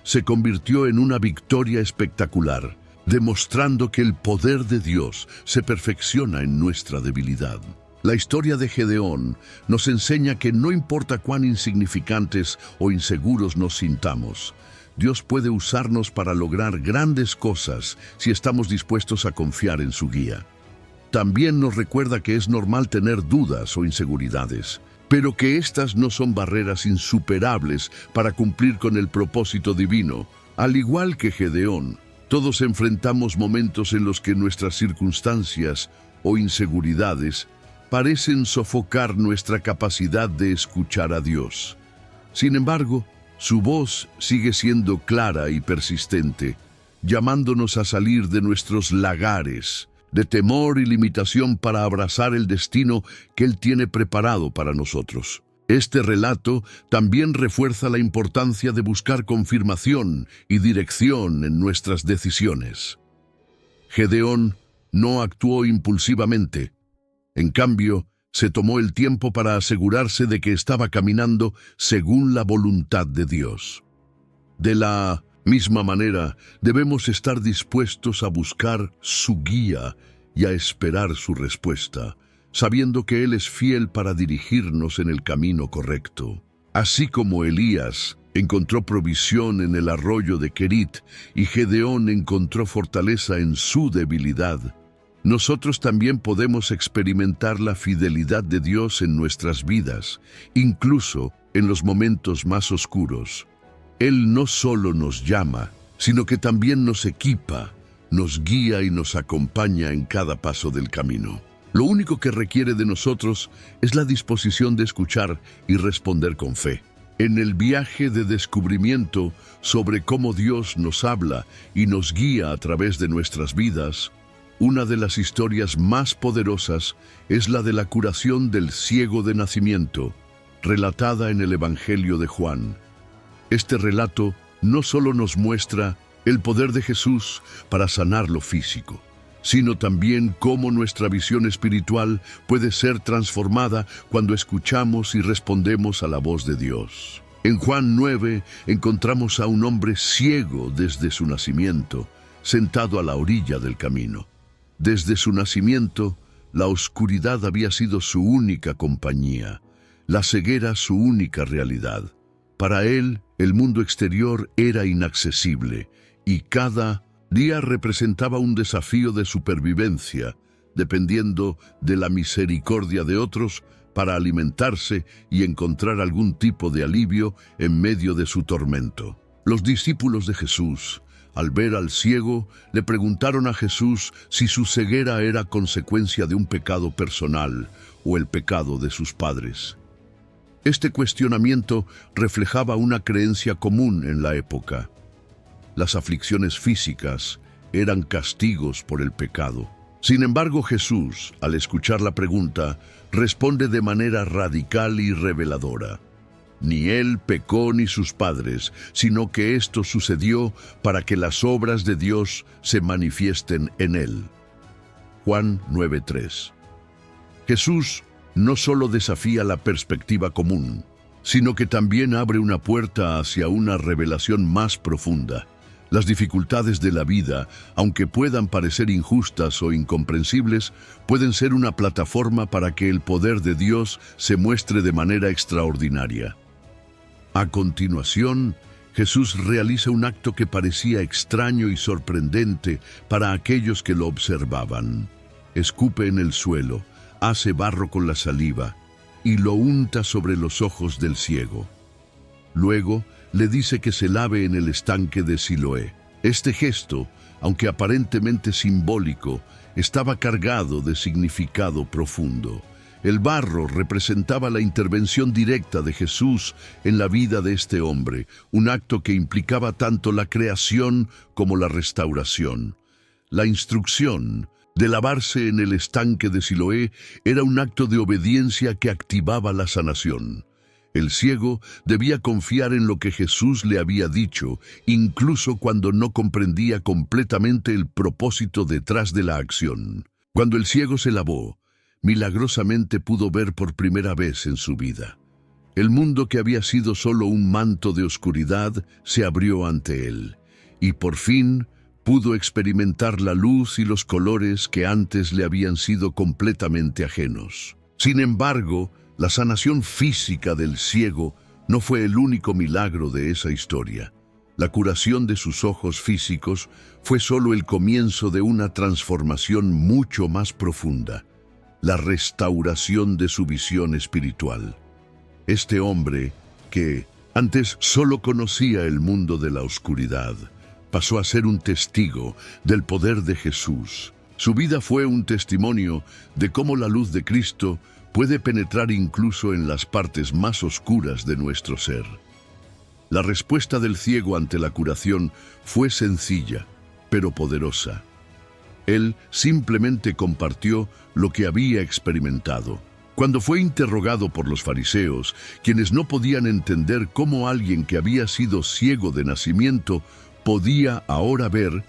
se convirtió en una victoria espectacular, demostrando que el poder de Dios se perfecciona en nuestra debilidad. La historia de Gedeón nos enseña que no importa cuán insignificantes o inseguros nos sintamos, Dios puede usarnos para lograr grandes cosas si estamos dispuestos a confiar en su guía. también nos recuerda que es normal tener dudas o inseguridades, pero que estas no son barreras insuperables para cumplir con el propósito divino. Al igual que Gedeón, todos enfrentamos momentos en los que nuestras circunstancias o inseguridades parecen sofocar nuestra capacidad de escuchar a Dios. Sin embargo, su voz sigue siendo clara y persistente, llamándonos a salir de nuestros lagares de temor y limitación para abrazar el destino que Él tiene preparado para nosotros. Este relato también refuerza la importancia de buscar confirmación y dirección en nuestras decisiones. Gedeón no actuó impulsivamente. En cambio, se tomó el tiempo para asegurarse de que estaba caminando según la voluntad de Dios. De la misma manera, debemos estar dispuestos a buscar su guía y a esperar su respuesta, sabiendo que Él es fiel para dirigirnos en el camino correcto. Así como Elías encontró provisión en el arroyo de Querit y Gedeón encontró fortaleza en su debilidad, nosotros también podemos experimentar la fidelidad de Dios en nuestras vidas, incluso en los momentos más oscuros. Él no solo nos llama, sino que también nos equipa, nos guía y nos acompaña en cada paso del camino. Lo único que requiere de nosotros es la disposición de escuchar y responder con fe. En el viaje de descubrimiento sobre cómo Dios nos habla y nos guía a través de nuestras vidas, una de las historias más poderosas es la de la curación del ciego de nacimiento, relatada en el Evangelio de Juan. Este relato no solo nos muestra el poder de Jesús para sanar lo físico, sino también cómo nuestra visión espiritual puede ser transformada cuando escuchamos y respondemos a la voz de Dios. En Juan 9 encontramos a un hombre ciego desde su nacimiento, sentado a la orilla del camino. Desde su nacimiento, la oscuridad había sido su única compañía, la ceguera su única realidad. Para él, el mundo exterior era inaccesible y cada día representaba un desafío de supervivencia, dependiendo de la misericordia de otros para alimentarse y encontrar algún tipo de alivio en medio de su tormento. Los discípulos de Jesús, al ver al ciego, le preguntaron a Jesús si su ceguera era consecuencia de un pecado personal o el pecado de sus padres. Este cuestionamiento reflejaba una creencia común en la época. Las aflicciones físicas eran castigos por el pecado. Sin embargo, Jesús, al escuchar la pregunta, responde de manera radical y reveladora. Ni él pecó ni sus padres, sino que esto sucedió para que las obras de Dios se manifiesten en él. Juan 9:3. Jesús no solo desafía la perspectiva común, sino que también abre una puerta hacia una revelación más profunda. Las dificultades de la vida, aunque puedan parecer injustas o incomprensibles, pueden ser una plataforma para que el poder de Dios se muestre de manera extraordinaria. A continuación, Jesús realiza un acto que parecía extraño y sorprendente para aquellos que lo observaban. Escupe en el suelo, hace barro con la saliva y lo unta sobre los ojos del ciego. Luego, le dice que se lave en el estanque de Siloé. Este gesto, aunque aparentemente simbólico, estaba cargado de significado profundo. El barro representaba la intervención directa de Jesús en la vida de este hombre, un acto que implicaba tanto la creación como la restauración. La instrucción de lavarse en el estanque de Siloé era un acto de obediencia que activaba la sanación. El ciego debía confiar en lo que Jesús le había dicho, incluso cuando no comprendía completamente el propósito detrás de la acción. Cuando el ciego se lavó, milagrosamente pudo ver por primera vez en su vida. El mundo que había sido solo un manto de oscuridad se abrió ante él, y por fin pudo experimentar la luz y los colores que antes le habían sido completamente ajenos. Sin embargo, la sanación física del ciego no fue el único milagro de esa historia. La curación de sus ojos físicos fue solo el comienzo de una transformación mucho más profunda, la restauración de su visión espiritual. Este hombre, que antes solo conocía el mundo de la oscuridad, pasó a ser un testigo del poder de Jesús. Su vida fue un testimonio de cómo la luz de Cristo puede penetrar incluso en las partes más oscuras de nuestro ser. La respuesta del ciego ante la curación fue sencilla, pero poderosa. Él simplemente compartió lo que había experimentado. Cuando fue interrogado por los fariseos, quienes no podían entender cómo alguien que había sido ciego de nacimiento podía ahora ver,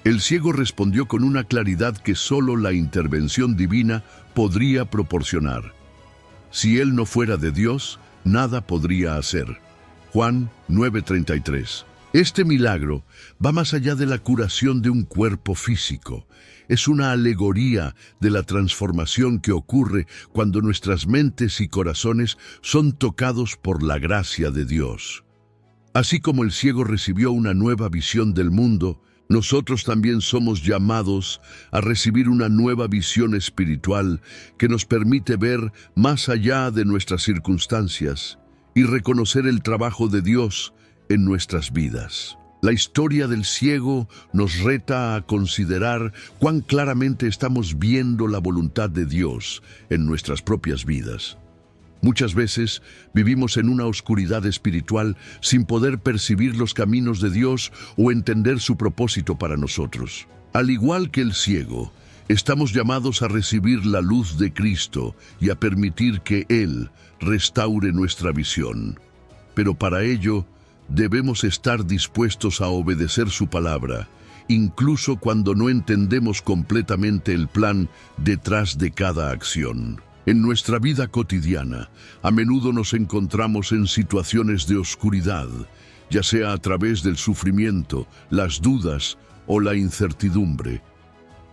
el ciego respondió con una claridad que solo la intervención divina podría proporcionar. Si él no fuera de Dios, nada podría hacer. Juan 9:33. Este milagro va más allá de la curación de un cuerpo físico. Es una alegoría de la transformación que ocurre cuando nuestras mentes y corazones son tocados por la gracia de Dios. Así como el ciego recibió una nueva visión del mundo, nosotros también somos llamados a recibir una nueva visión espiritual que nos permite ver más allá de nuestras circunstancias y reconocer el trabajo de Dios en nuestras vidas. La historia del ciego nos reta a considerar cuán claramente estamos viendo la voluntad de Dios en nuestras propias vidas. Muchas veces vivimos en una oscuridad espiritual sin poder percibir los caminos de Dios o entender su propósito para nosotros. Al igual que el ciego, estamos llamados a recibir la luz de Cristo y a permitir que Él restaure nuestra visión. Pero para ello, debemos estar dispuestos a obedecer su palabra, incluso cuando no entendemos completamente el plan detrás de cada acción. En nuestra vida cotidiana, a menudo nos encontramos en situaciones de oscuridad, ya sea a través del sufrimiento, las dudas o la incertidumbre.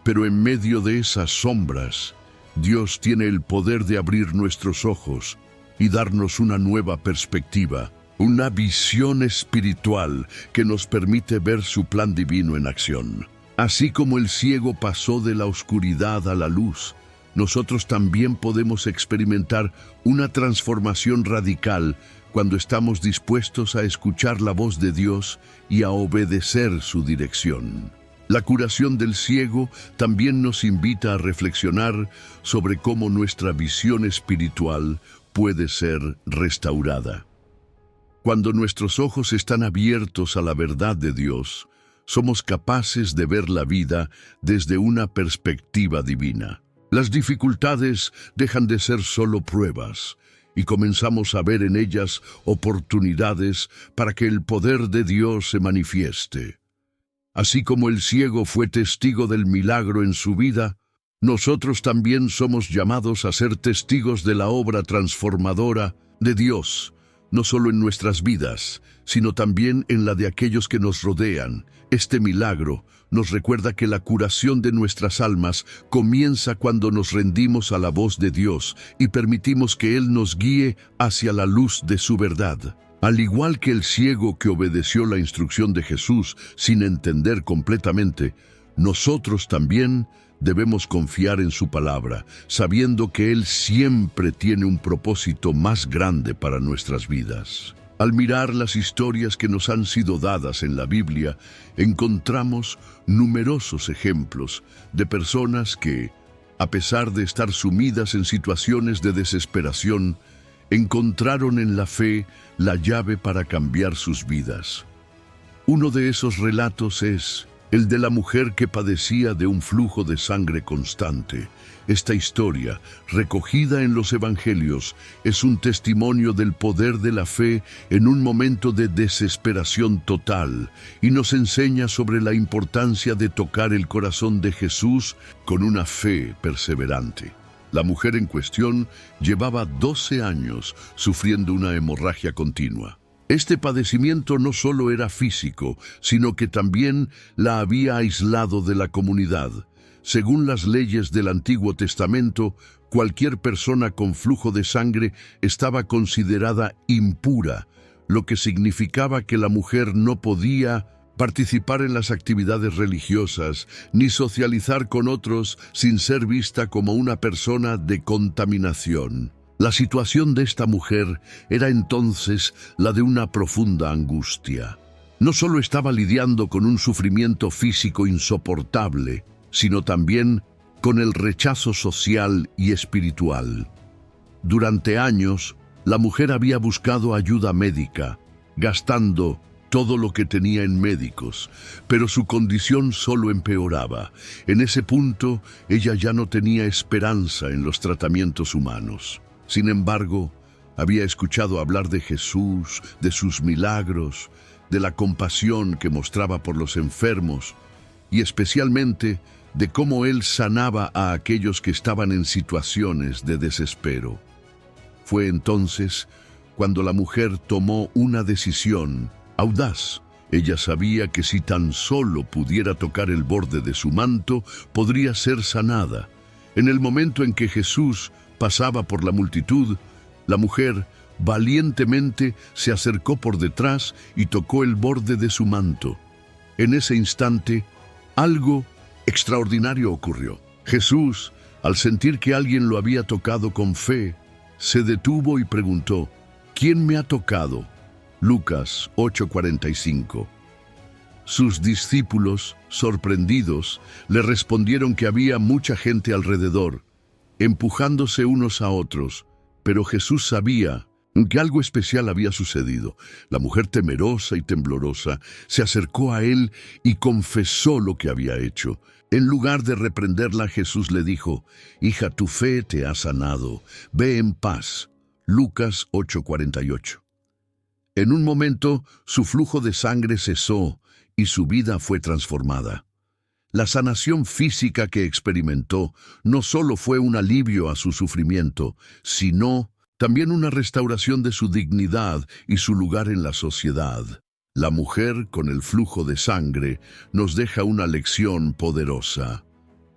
Pero en medio de esas sombras, Dios tiene el poder de abrir nuestros ojos y darnos una nueva perspectiva, una visión espiritual que nos permite ver su plan divino en acción. Así como el ciego pasó de la oscuridad a la luz, nosotros también podemos experimentar una transformación radical cuando estamos dispuestos a escuchar la voz de Dios y a obedecer su dirección. La curación del ciego también nos invita a reflexionar sobre cómo nuestra visión espiritual puede ser restaurada. Cuando nuestros ojos están abiertos a la verdad de Dios, somos capaces de ver la vida desde una perspectiva divina. Las dificultades dejan de ser solo pruebas y comenzamos a ver en ellas oportunidades para que el poder de Dios se manifieste. Así como el ciego fue testigo del milagro en su vida, nosotros también somos llamados a ser testigos de la obra transformadora de Dios, no solo en nuestras vidas, sino también en la de aquellos que nos rodean. Este milagro nos recuerda que la curación de nuestras almas comienza cuando nos rendimos a la voz de Dios y permitimos que Él nos guíe hacia la luz de su verdad. Al igual que el ciego que obedeció la instrucción de Jesús sin entender completamente, nosotros también debemos confiar en su palabra, sabiendo que Él siempre tiene un propósito más grande para nuestras vidas. Al mirar las historias que nos han sido dadas en la Biblia, encontramos numerosos ejemplos de personas que, a pesar de estar sumidas en situaciones de desesperación, encontraron en la fe la llave para cambiar sus vidas. Uno de esos relatos es el de la mujer que padecía de un flujo de sangre constante. Esta historia, recogida en los Evangelios, es un testimonio del poder de la fe en un momento de desesperación total y nos enseña sobre la importancia de tocar el corazón de Jesús con una fe perseverante. La mujer en cuestión llevaba 12 años sufriendo una hemorragia continua. Este padecimiento no solo era físico, sino que también la había aislado de la comunidad. Según las leyes del Antiguo Testamento, cualquier persona con flujo de sangre estaba considerada impura, lo que significaba que la mujer no podía participar en las actividades religiosas ni socializar con otros sin ser vista como una persona de contaminación. La situación de esta mujer era entonces la de una profunda angustia. No solo estaba lidiando con un sufrimiento físico insoportable, sino también con el rechazo social y espiritual. Durante años, la mujer había buscado ayuda médica, gastando todo lo que tenía en médicos, pero su condición solo empeoraba. En ese punto, ella ya no tenía esperanza en los tratamientos humanos. Sin embargo, había escuchado hablar de Jesús, de sus milagros, de la compasión que mostraba por los enfermos y especialmente de cómo Él sanaba a aquellos que estaban en situaciones de desespero. Fue entonces cuando la mujer tomó una decisión audaz. Ella sabía que si tan solo pudiera tocar el borde de su manto, podría ser sanada. En el momento en que Jesús pasaba por la multitud, la mujer valientemente se acercó por detrás y tocó el borde de su manto. En ese instante, algo extraordinario ocurrió. Jesús, al sentir que alguien lo había tocado con fe, se detuvo y preguntó: ¿Quién me ha tocado? Lucas 8:45. Sus discípulos, sorprendidos, le respondieron que había mucha gente alrededor, empujándose unos a otros, pero Jesús sabía que algo especial había sucedido. La mujer, temerosa y temblorosa, se acercó a él y confesó lo que había hecho. En lugar de reprenderla, Jesús le dijo: «Hija, tu fe te ha sanado. Ve en paz». Lucas 8:48. En un momento, su flujo de sangre cesó y su vida fue transformada. La sanación física que experimentó no solo fue un alivio a su sufrimiento, sino también una restauración de su dignidad y su lugar en la sociedad. La mujer con el flujo de sangre nos deja una lección poderosa.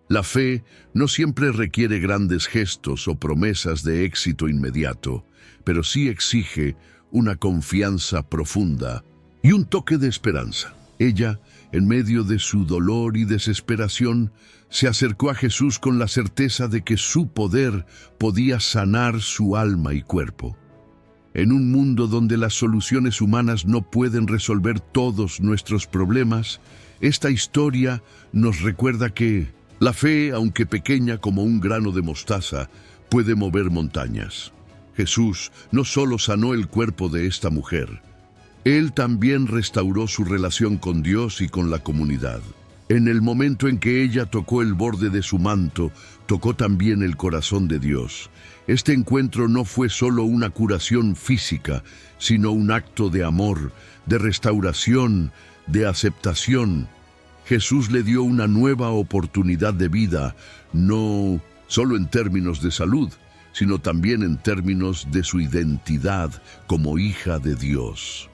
La fe no siempre requiere grandes gestos o promesas de éxito inmediato, pero sí exige una confianza profunda y un toque de esperanza. Ella, en medio de su dolor y desesperación, se acercó a Jesús con la certeza de que su poder podía sanar su alma y cuerpo. En un mundo donde las soluciones humanas no pueden resolver todos nuestros problemas, esta historia nos recuerda que la fe, aunque pequeña como un grano de mostaza, puede mover montañas. Jesús no solo sanó el cuerpo de esta mujer, Él también restauró su relación con Dios y con la comunidad. En el momento en que ella tocó el borde de su manto, tocó también el corazón de Dios. Este encuentro no fue solo una curación física, sino un acto de amor, de restauración, de aceptación. Jesús le dio una nueva oportunidad de vida, no solo en términos de salud, sino también en términos de su identidad como hija de Dios.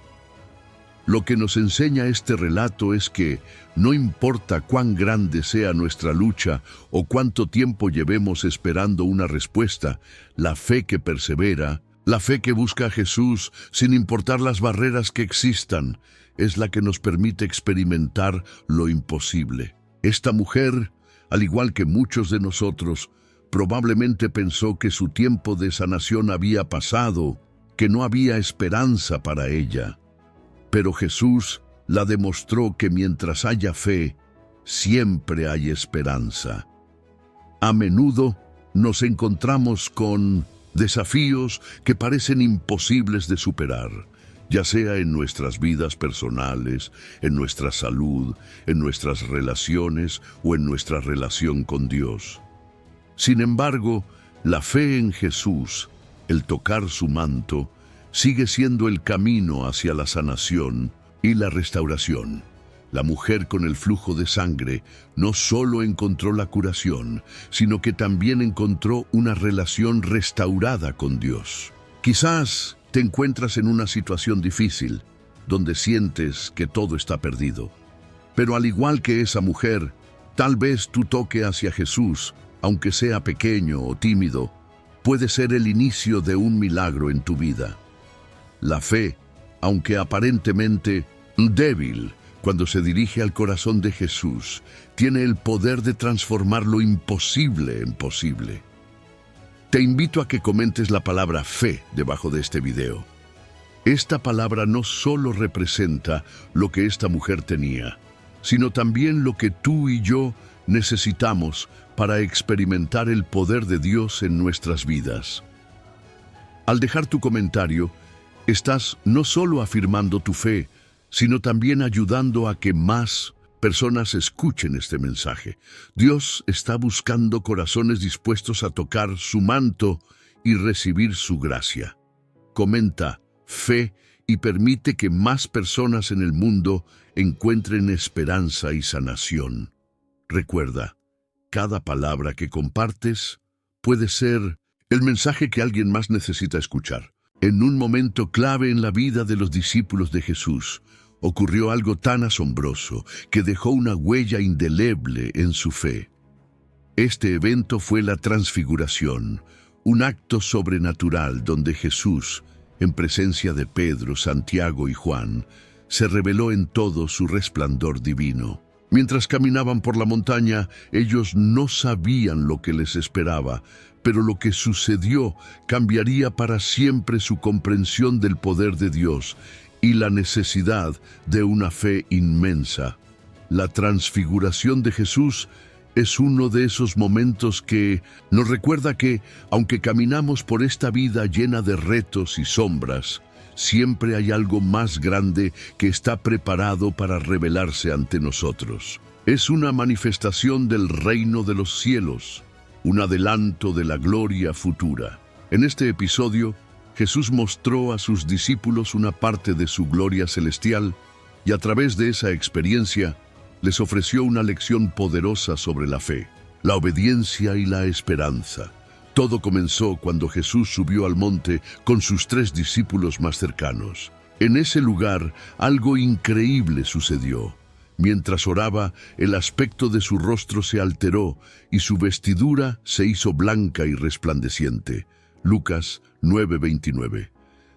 Lo que nos enseña este relato es que no importa cuán grande sea nuestra lucha o cuánto tiempo llevemos esperando una respuesta, la fe que persevera, la fe que busca a Jesús sin importar las barreras que existan, es la que nos permite experimentar lo imposible. Esta mujer, al igual que muchos de nosotros, probablemente pensó que su tiempo de sanación había pasado, que no había esperanza para ella. Pero Jesús la demostró que mientras haya fe, siempre hay esperanza. A menudo nos encontramos con desafíos que parecen imposibles de superar, ya sea en nuestras vidas personales, en nuestra salud, en nuestras relaciones o en nuestra relación con Dios. Sin embargo, la fe en Jesús, el tocar su manto, sigue siendo el camino hacia la sanación y la restauración. La mujer con el flujo de sangre no solo encontró la curación, sino que también encontró una relación restaurada con Dios. Quizás te encuentras en una situación difícil, donde sientes que todo está perdido. Pero al igual que esa mujer, tal vez tu toque hacia Jesús, aunque sea pequeño o tímido, puede ser el inicio de un milagro en tu vida. La fe aunque aparentemente débil, cuando se dirige al corazón de Jesús, tiene el poder de transformar lo imposible en posible. Te invito a que comentes la palabra fe debajo de este video. Esta palabra no solo representa lo que esta mujer tenía, sino también lo que tú y yo necesitamos para experimentar el poder de Dios en nuestras vidas. Al dejar tu comentario, estás no solo afirmando tu fe, sino también ayudando a que más personas escuchen este mensaje. Dios está buscando corazones dispuestos a tocar su manto y recibir su gracia. Comenta fe y permite que más personas en el mundo encuentren esperanza y sanación. Recuerda, cada palabra que compartes puede ser el mensaje que alguien más necesita escuchar. En un momento clave en la vida de los discípulos de Jesús, ocurrió algo tan asombroso que dejó una huella indeleble en su fe. Este evento fue la transfiguración, un acto sobrenatural donde Jesús, en presencia de Pedro, Santiago y Juan, se reveló en todo su resplandor divino. Mientras caminaban por la montaña, ellos no sabían lo que les esperaba, pero lo que sucedió cambiaría para siempre su comprensión del poder de Dios y la necesidad de una fe inmensa. La transfiguración de Jesús es uno de esos momentos que nos recuerda que, aunque caminamos por esta vida llena de retos y sombras, siempre hay algo más grande que está preparado para revelarse ante nosotros. Es una manifestación del reino de los cielos, un adelanto de la gloria futura. En este episodio, Jesús mostró a sus discípulos una parte de su gloria celestial y a través de esa experiencia les ofreció una lección poderosa sobre la fe, la obediencia y la esperanza. Todo comenzó cuando Jesús subió al monte con sus 3 discípulos más cercanos. En ese lugar, algo increíble sucedió. Mientras oraba, el aspecto de su rostro se alteró y su vestidura se hizo blanca y resplandeciente. Lucas 9:29.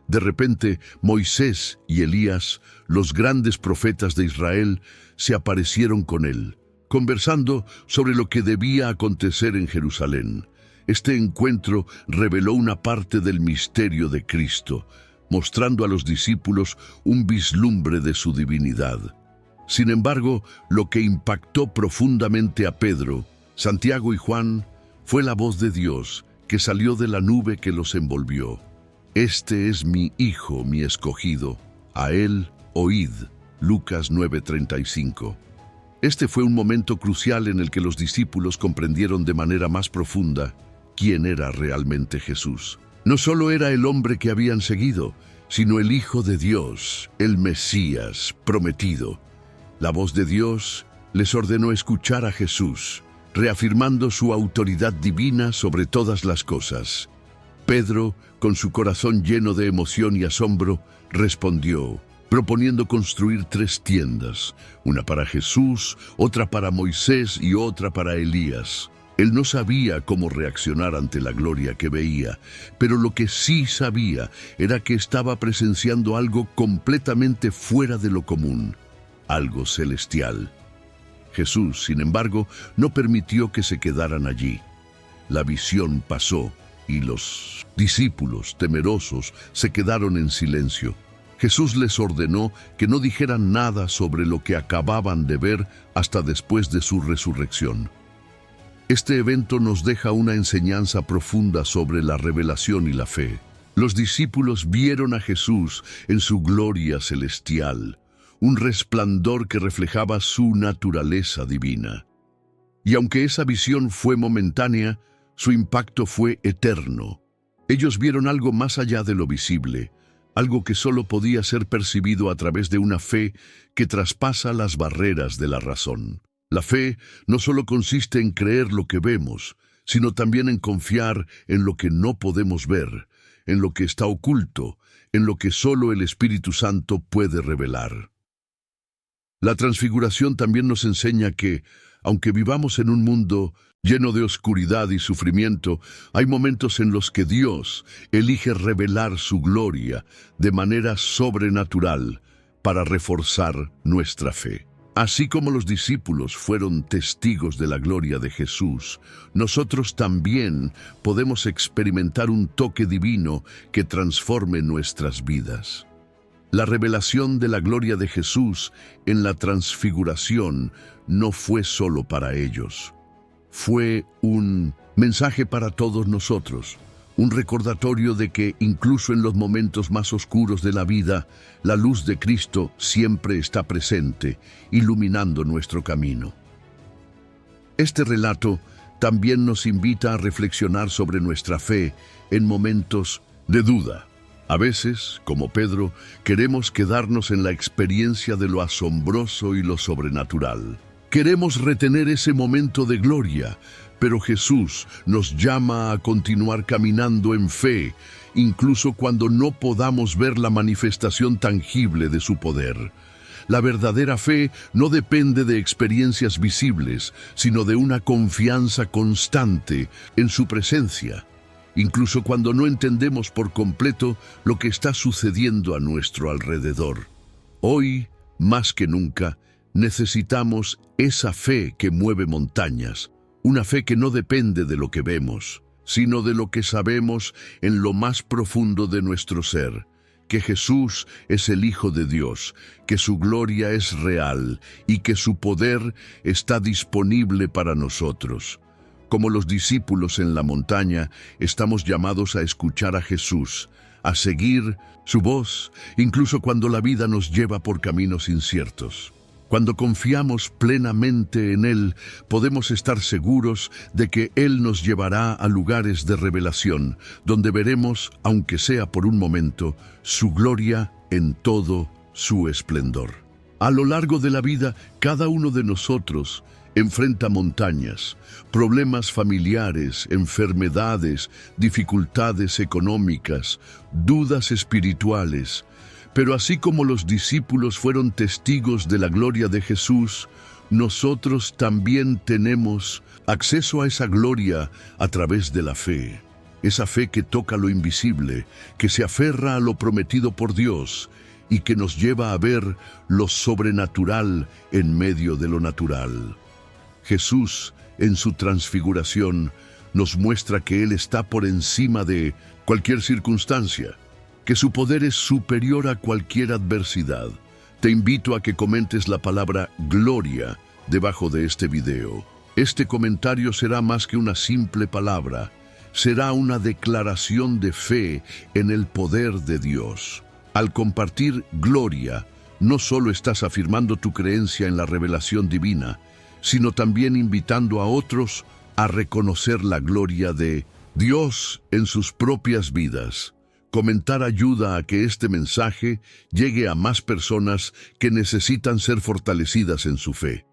De repente, Moisés y Elías, los grandes profetas de Israel, se aparecieron con él, conversando sobre lo que debía acontecer en Jerusalén. Este encuentro reveló una parte del misterio de Cristo, mostrando a los discípulos un vislumbre de su divinidad. Sin embargo, lo que impactó profundamente a Pedro, Santiago y Juan fue la voz de Dios que salió de la nube que los envolvió. Este es mi Hijo, mi escogido, a él oíd. Lucas 9:35. Este fue un momento crucial en el que los discípulos comprendieron de manera más profunda quién era realmente Jesús. No solo era el hombre que habían seguido, sino el Hijo de Dios, el Mesías prometido. La voz de Dios les ordenó escuchar a Jesús, reafirmando su autoridad divina sobre todas las cosas. Pedro, con su corazón lleno de emoción y asombro, respondió, proponiendo construir 3 tiendas, una para Jesús, otra para Moisés y otra para Elías. Él no sabía cómo reaccionar ante la gloria que veía, pero lo que sí sabía era que estaba presenciando algo completamente fuera de lo común, algo celestial. Jesús, sin embargo, no permitió que se quedaran allí. La visión pasó y los discípulos, temerosos, se quedaron en silencio. Jesús les ordenó que no dijeran nada sobre lo que acababan de ver hasta después de su resurrección. Este evento nos deja una enseñanza profunda sobre la revelación y la fe. Los discípulos vieron a Jesús en su gloria celestial, un resplandor que reflejaba su naturaleza divina. Y aunque esa visión fue momentánea, su impacto fue eterno. Ellos vieron algo más allá de lo visible, algo que solo podía ser percibido a través de una fe que traspasa las barreras de la razón. La fe no solo consiste en creer lo que vemos, sino también en confiar en lo que no podemos ver, en lo que está oculto, en lo que solo el Espíritu Santo puede revelar. La transfiguración también nos enseña que, aunque vivamos en un mundo Lleno de oscuridad y sufrimiento, hay momentos en los que Dios elige revelar su gloria de manera sobrenatural para reforzar nuestra fe. Así como los discípulos fueron testigos de la gloria de Jesús, nosotros también podemos experimentar un toque divino que transforme nuestras vidas. La revelación de la gloria de Jesús en la transfiguración no fue solo para ellos. Fue un mensaje para todos nosotros, un recordatorio de que incluso en los momentos más oscuros de la vida, la luz de Cristo siempre está presente, iluminando nuestro camino. Este relato también nos invita a reflexionar sobre nuestra fe en momentos de duda. A veces, como Pedro, queremos quedarnos en la experiencia de lo asombroso y lo sobrenatural. Queremos retener ese momento de gloria, pero Jesús nos llama a continuar caminando en fe, incluso cuando no podamos ver la manifestación tangible de su poder. La verdadera fe no depende de experiencias visibles, sino de una confianza constante en su presencia, incluso cuando no entendemos por completo lo que está sucediendo a nuestro alrededor. Hoy, más que nunca, necesitamos esa fe que mueve montañas, una fe que no depende de lo que vemos, sino de lo que sabemos en lo más profundo de nuestro ser, que Jesús es el Hijo de Dios, que su gloria es real y que su poder está disponible para nosotros. Como los discípulos en la montaña, estamos llamados a escuchar a Jesús, a seguir su voz, incluso cuando la vida nos lleva por caminos inciertos. Cuando confiamos plenamente en Él, podemos estar seguros de que Él nos llevará a lugares de revelación, donde veremos, aunque sea por un momento, su gloria en todo su esplendor. A lo largo de la vida, cada uno de nosotros enfrenta montañas, problemas familiares, enfermedades, dificultades económicas, dudas espirituales. Pero así como los discípulos fueron testigos de la gloria de Jesús, nosotros también tenemos acceso a esa gloria a través de la fe. Esa fe que toca lo invisible, que se aferra a lo prometido por Dios y que nos lleva a ver lo sobrenatural en medio de lo natural. Jesús, en su transfiguración, nos muestra que Él está por encima de cualquier circunstancia, que su poder es superior a cualquier adversidad. Te invito a que comentes la palabra gloria debajo de este video. Este comentario será más que una simple palabra, será una declaración de fe en el poder de Dios. Al compartir gloria, no solo estás afirmando tu creencia en la revelación divina, sino también invitando a otros a reconocer la gloria de Dios en sus propias vidas. Comentar ayuda a que este mensaje llegue a más personas que necesitan ser fortalecidas en su fe.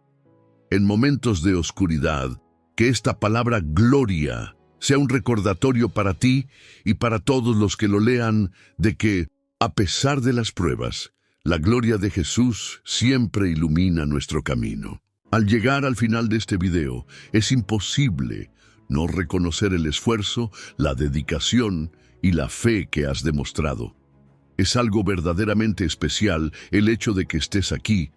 En momentos de oscuridad, que esta palabra gloria sea un recordatorio para ti y para todos los que lo lean de que, a pesar de las pruebas, la gloria de Jesús siempre ilumina nuestro camino. Al llegar al final de este video, es imposible no reconocer el esfuerzo, la dedicación y la fe que has demostrado. Es algo verdaderamente especial el hecho de que estés aquí,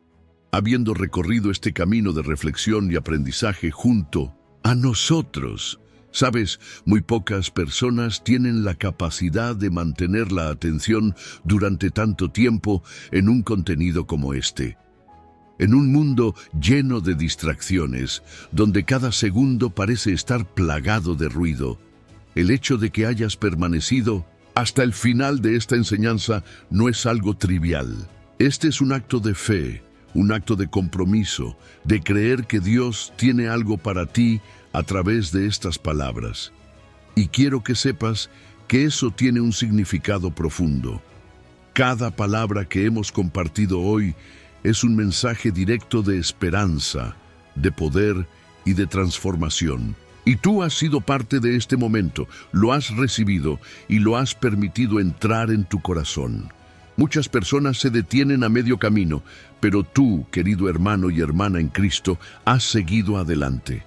habiendo recorrido este camino de reflexión y aprendizaje junto a nosotros. Sabes, muy pocas personas tienen la capacidad de mantener la atención durante tanto tiempo en un contenido como este. En un mundo lleno de distracciones, donde cada segundo parece estar plagado de ruido, el hecho de que hayas permanecido hasta el final de esta enseñanza no es algo trivial. Este es un acto de fe, un acto de compromiso, de creer que Dios tiene algo para ti a través de estas palabras. Y quiero que sepas que eso tiene un significado profundo. Cada palabra que hemos compartido hoy es un mensaje directo de esperanza, de poder y de transformación. Y tú has sido parte de este momento, lo has recibido y lo has permitido entrar en tu corazón. Muchas personas se detienen a medio camino, pero tú, querido hermano y hermana en Cristo, has seguido adelante.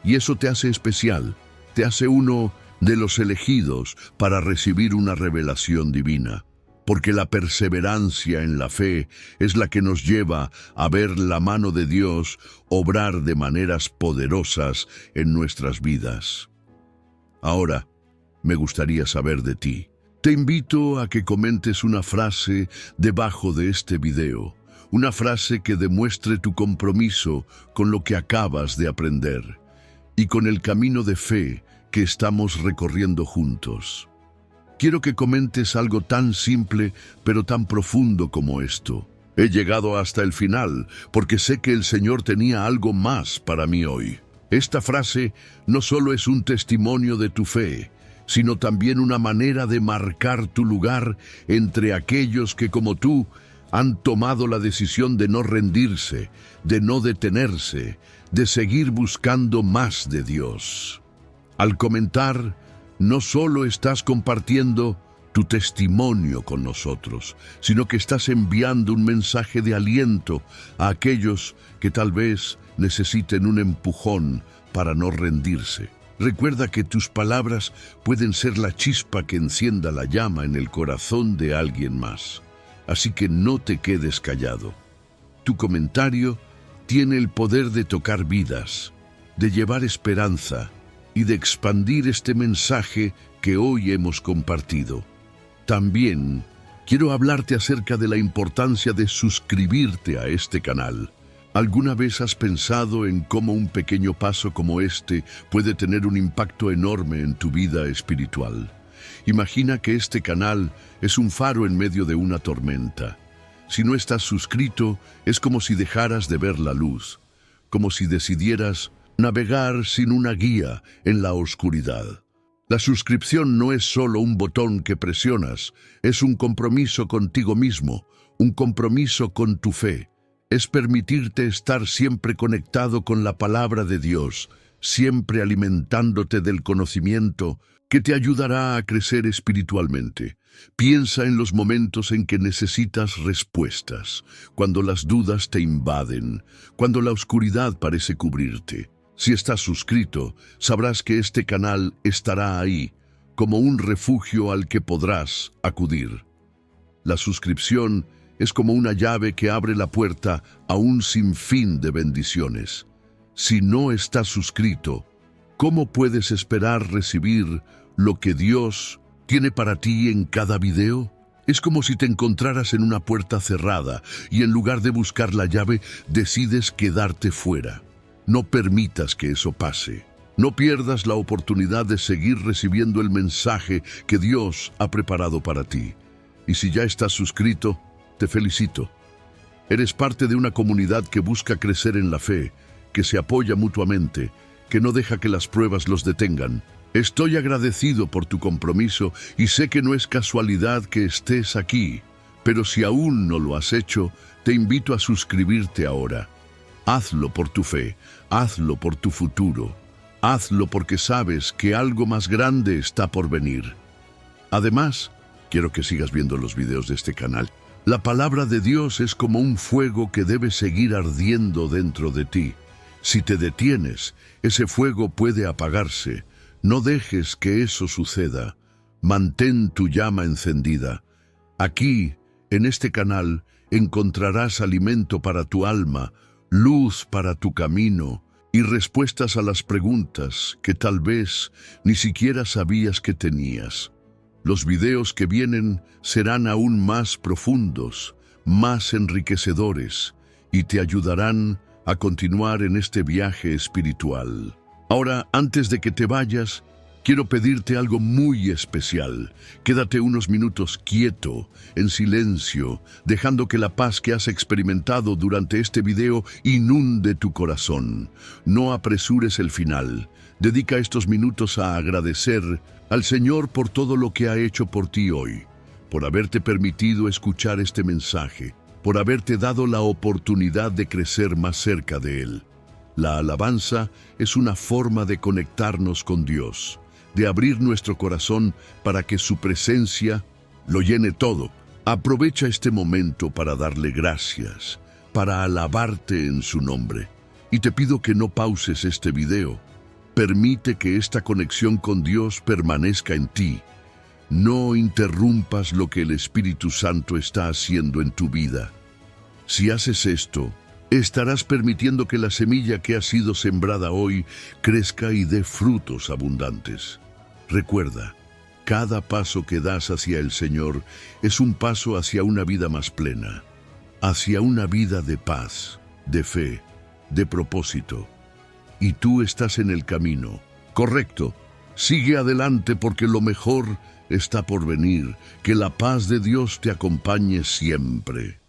Y eso te hace especial, te hace uno de los elegidos para recibir una revelación divina. Porque la perseverancia en la fe es la que nos lleva a ver la mano de Dios obrar de maneras poderosas en nuestras vidas. Ahora, me gustaría saber de ti. Te invito a que comentes una frase debajo de este video, una frase que demuestre tu compromiso con lo que acabas de aprender y con el camino de fe que estamos recorriendo juntos. Quiero que comentes algo tan simple, pero tan profundo como esto. He llegado hasta el final, porque sé que el Señor tenía algo más para mí hoy. Esta frase no solo es un testimonio de tu fe, sino también una manera de marcar tu lugar entre aquellos que, como tú, han tomado la decisión de no rendirse, de no detenerse, de seguir buscando más de Dios. Al comentar, no solo estás compartiendo tu testimonio con nosotros, sino que estás enviando un mensaje de aliento a aquellos que tal vez necesiten un empujón para no rendirse. Recuerda que tus palabras pueden ser la chispa que encienda la llama en el corazón de alguien más. Así que no te quedes callado. Tu comentario tiene el poder de tocar vidas, de llevar esperanza y de expandir este mensaje que hoy hemos compartido. También quiero hablarte acerca de la importancia de suscribirte a este canal. ¿Alguna vez has pensado en cómo un pequeño paso como este puede tener un impacto enorme en tu vida espiritual? Imagina que este canal es un faro en medio de una tormenta. Si no estás suscrito, es como si dejaras de ver la luz, como si decidieras navegar sin una guía en la oscuridad. La suscripción no es solo un botón que presionas, es un compromiso contigo mismo, un compromiso con tu fe. Es permitirte estar siempre conectado con la palabra de Dios, siempre alimentándote del conocimiento que te ayudará a crecer espiritualmente. Piensa en los momentos en que necesitas respuestas, cuando las dudas te invaden, cuando la oscuridad parece cubrirte. Si estás suscrito, sabrás que este canal estará ahí, como un refugio al que podrás acudir. La suscripción es como una llave que abre la puerta a un sinfín de bendiciones. Si no estás suscrito, ¿cómo puedes esperar recibir lo que Dios tiene para ti en cada video? Es como si te encontraras en una puerta cerrada y en lugar de buscar la llave, decides quedarte fuera. No permitas que eso pase. No pierdas la oportunidad de seguir recibiendo el mensaje que Dios ha preparado para ti. Y si ya estás suscrito, te felicito. Eres parte de una comunidad que busca crecer en la fe, que se apoya mutuamente, que no deja que las pruebas los detengan. Estoy agradecido por tu compromiso y sé que no es casualidad que estés aquí, pero si aún no lo has hecho, te invito a suscribirte ahora. Hazlo por tu fe, hazlo por tu futuro, hazlo porque sabes que algo más grande está por venir. Además, quiero que sigas viendo los videos de este canal. La palabra de Dios es como un fuego que debe seguir ardiendo dentro de ti. Si te detienes, ese fuego puede apagarse. No dejes que eso suceda. Mantén tu llama encendida. Aquí, en este canal, encontrarás alimento para tu alma, luz para tu camino y respuestas a las preguntas que tal vez ni siquiera sabías que tenías. Los videos que vienen serán aún más profundos, más enriquecedores y te ayudarán a continuar en este viaje espiritual. Ahora, antes de que te vayas, quiero pedirte algo muy especial. Quédate unos minutos quieto, en silencio, dejando que la paz que has experimentado durante este video inunde tu corazón. No apresures el final. Dedica estos minutos a agradecer al Señor por todo lo que ha hecho por ti hoy, por haberte permitido escuchar este mensaje, por haberte dado la oportunidad de crecer más cerca de Él. La alabanza es una forma de conectarnos con Dios, de abrir nuestro corazón para que su presencia lo llene todo. Aprovecha este momento para darle gracias, para alabarte en su nombre. Y te pido que no pauses este video. Permite que esta conexión con Dios permanezca en ti. No interrumpas lo que el Espíritu Santo está haciendo en tu vida. Si haces esto, estarás permitiendo que la semilla que ha sido sembrada hoy crezca y dé frutos abundantes. Recuerda, cada paso que das hacia el Señor es un paso hacia una vida más plena, hacia una vida de paz, de fe, de propósito. Y tú estás en el camino. Correcto. Sigue adelante porque lo mejor está por venir. Que la paz de Dios te acompañe siempre.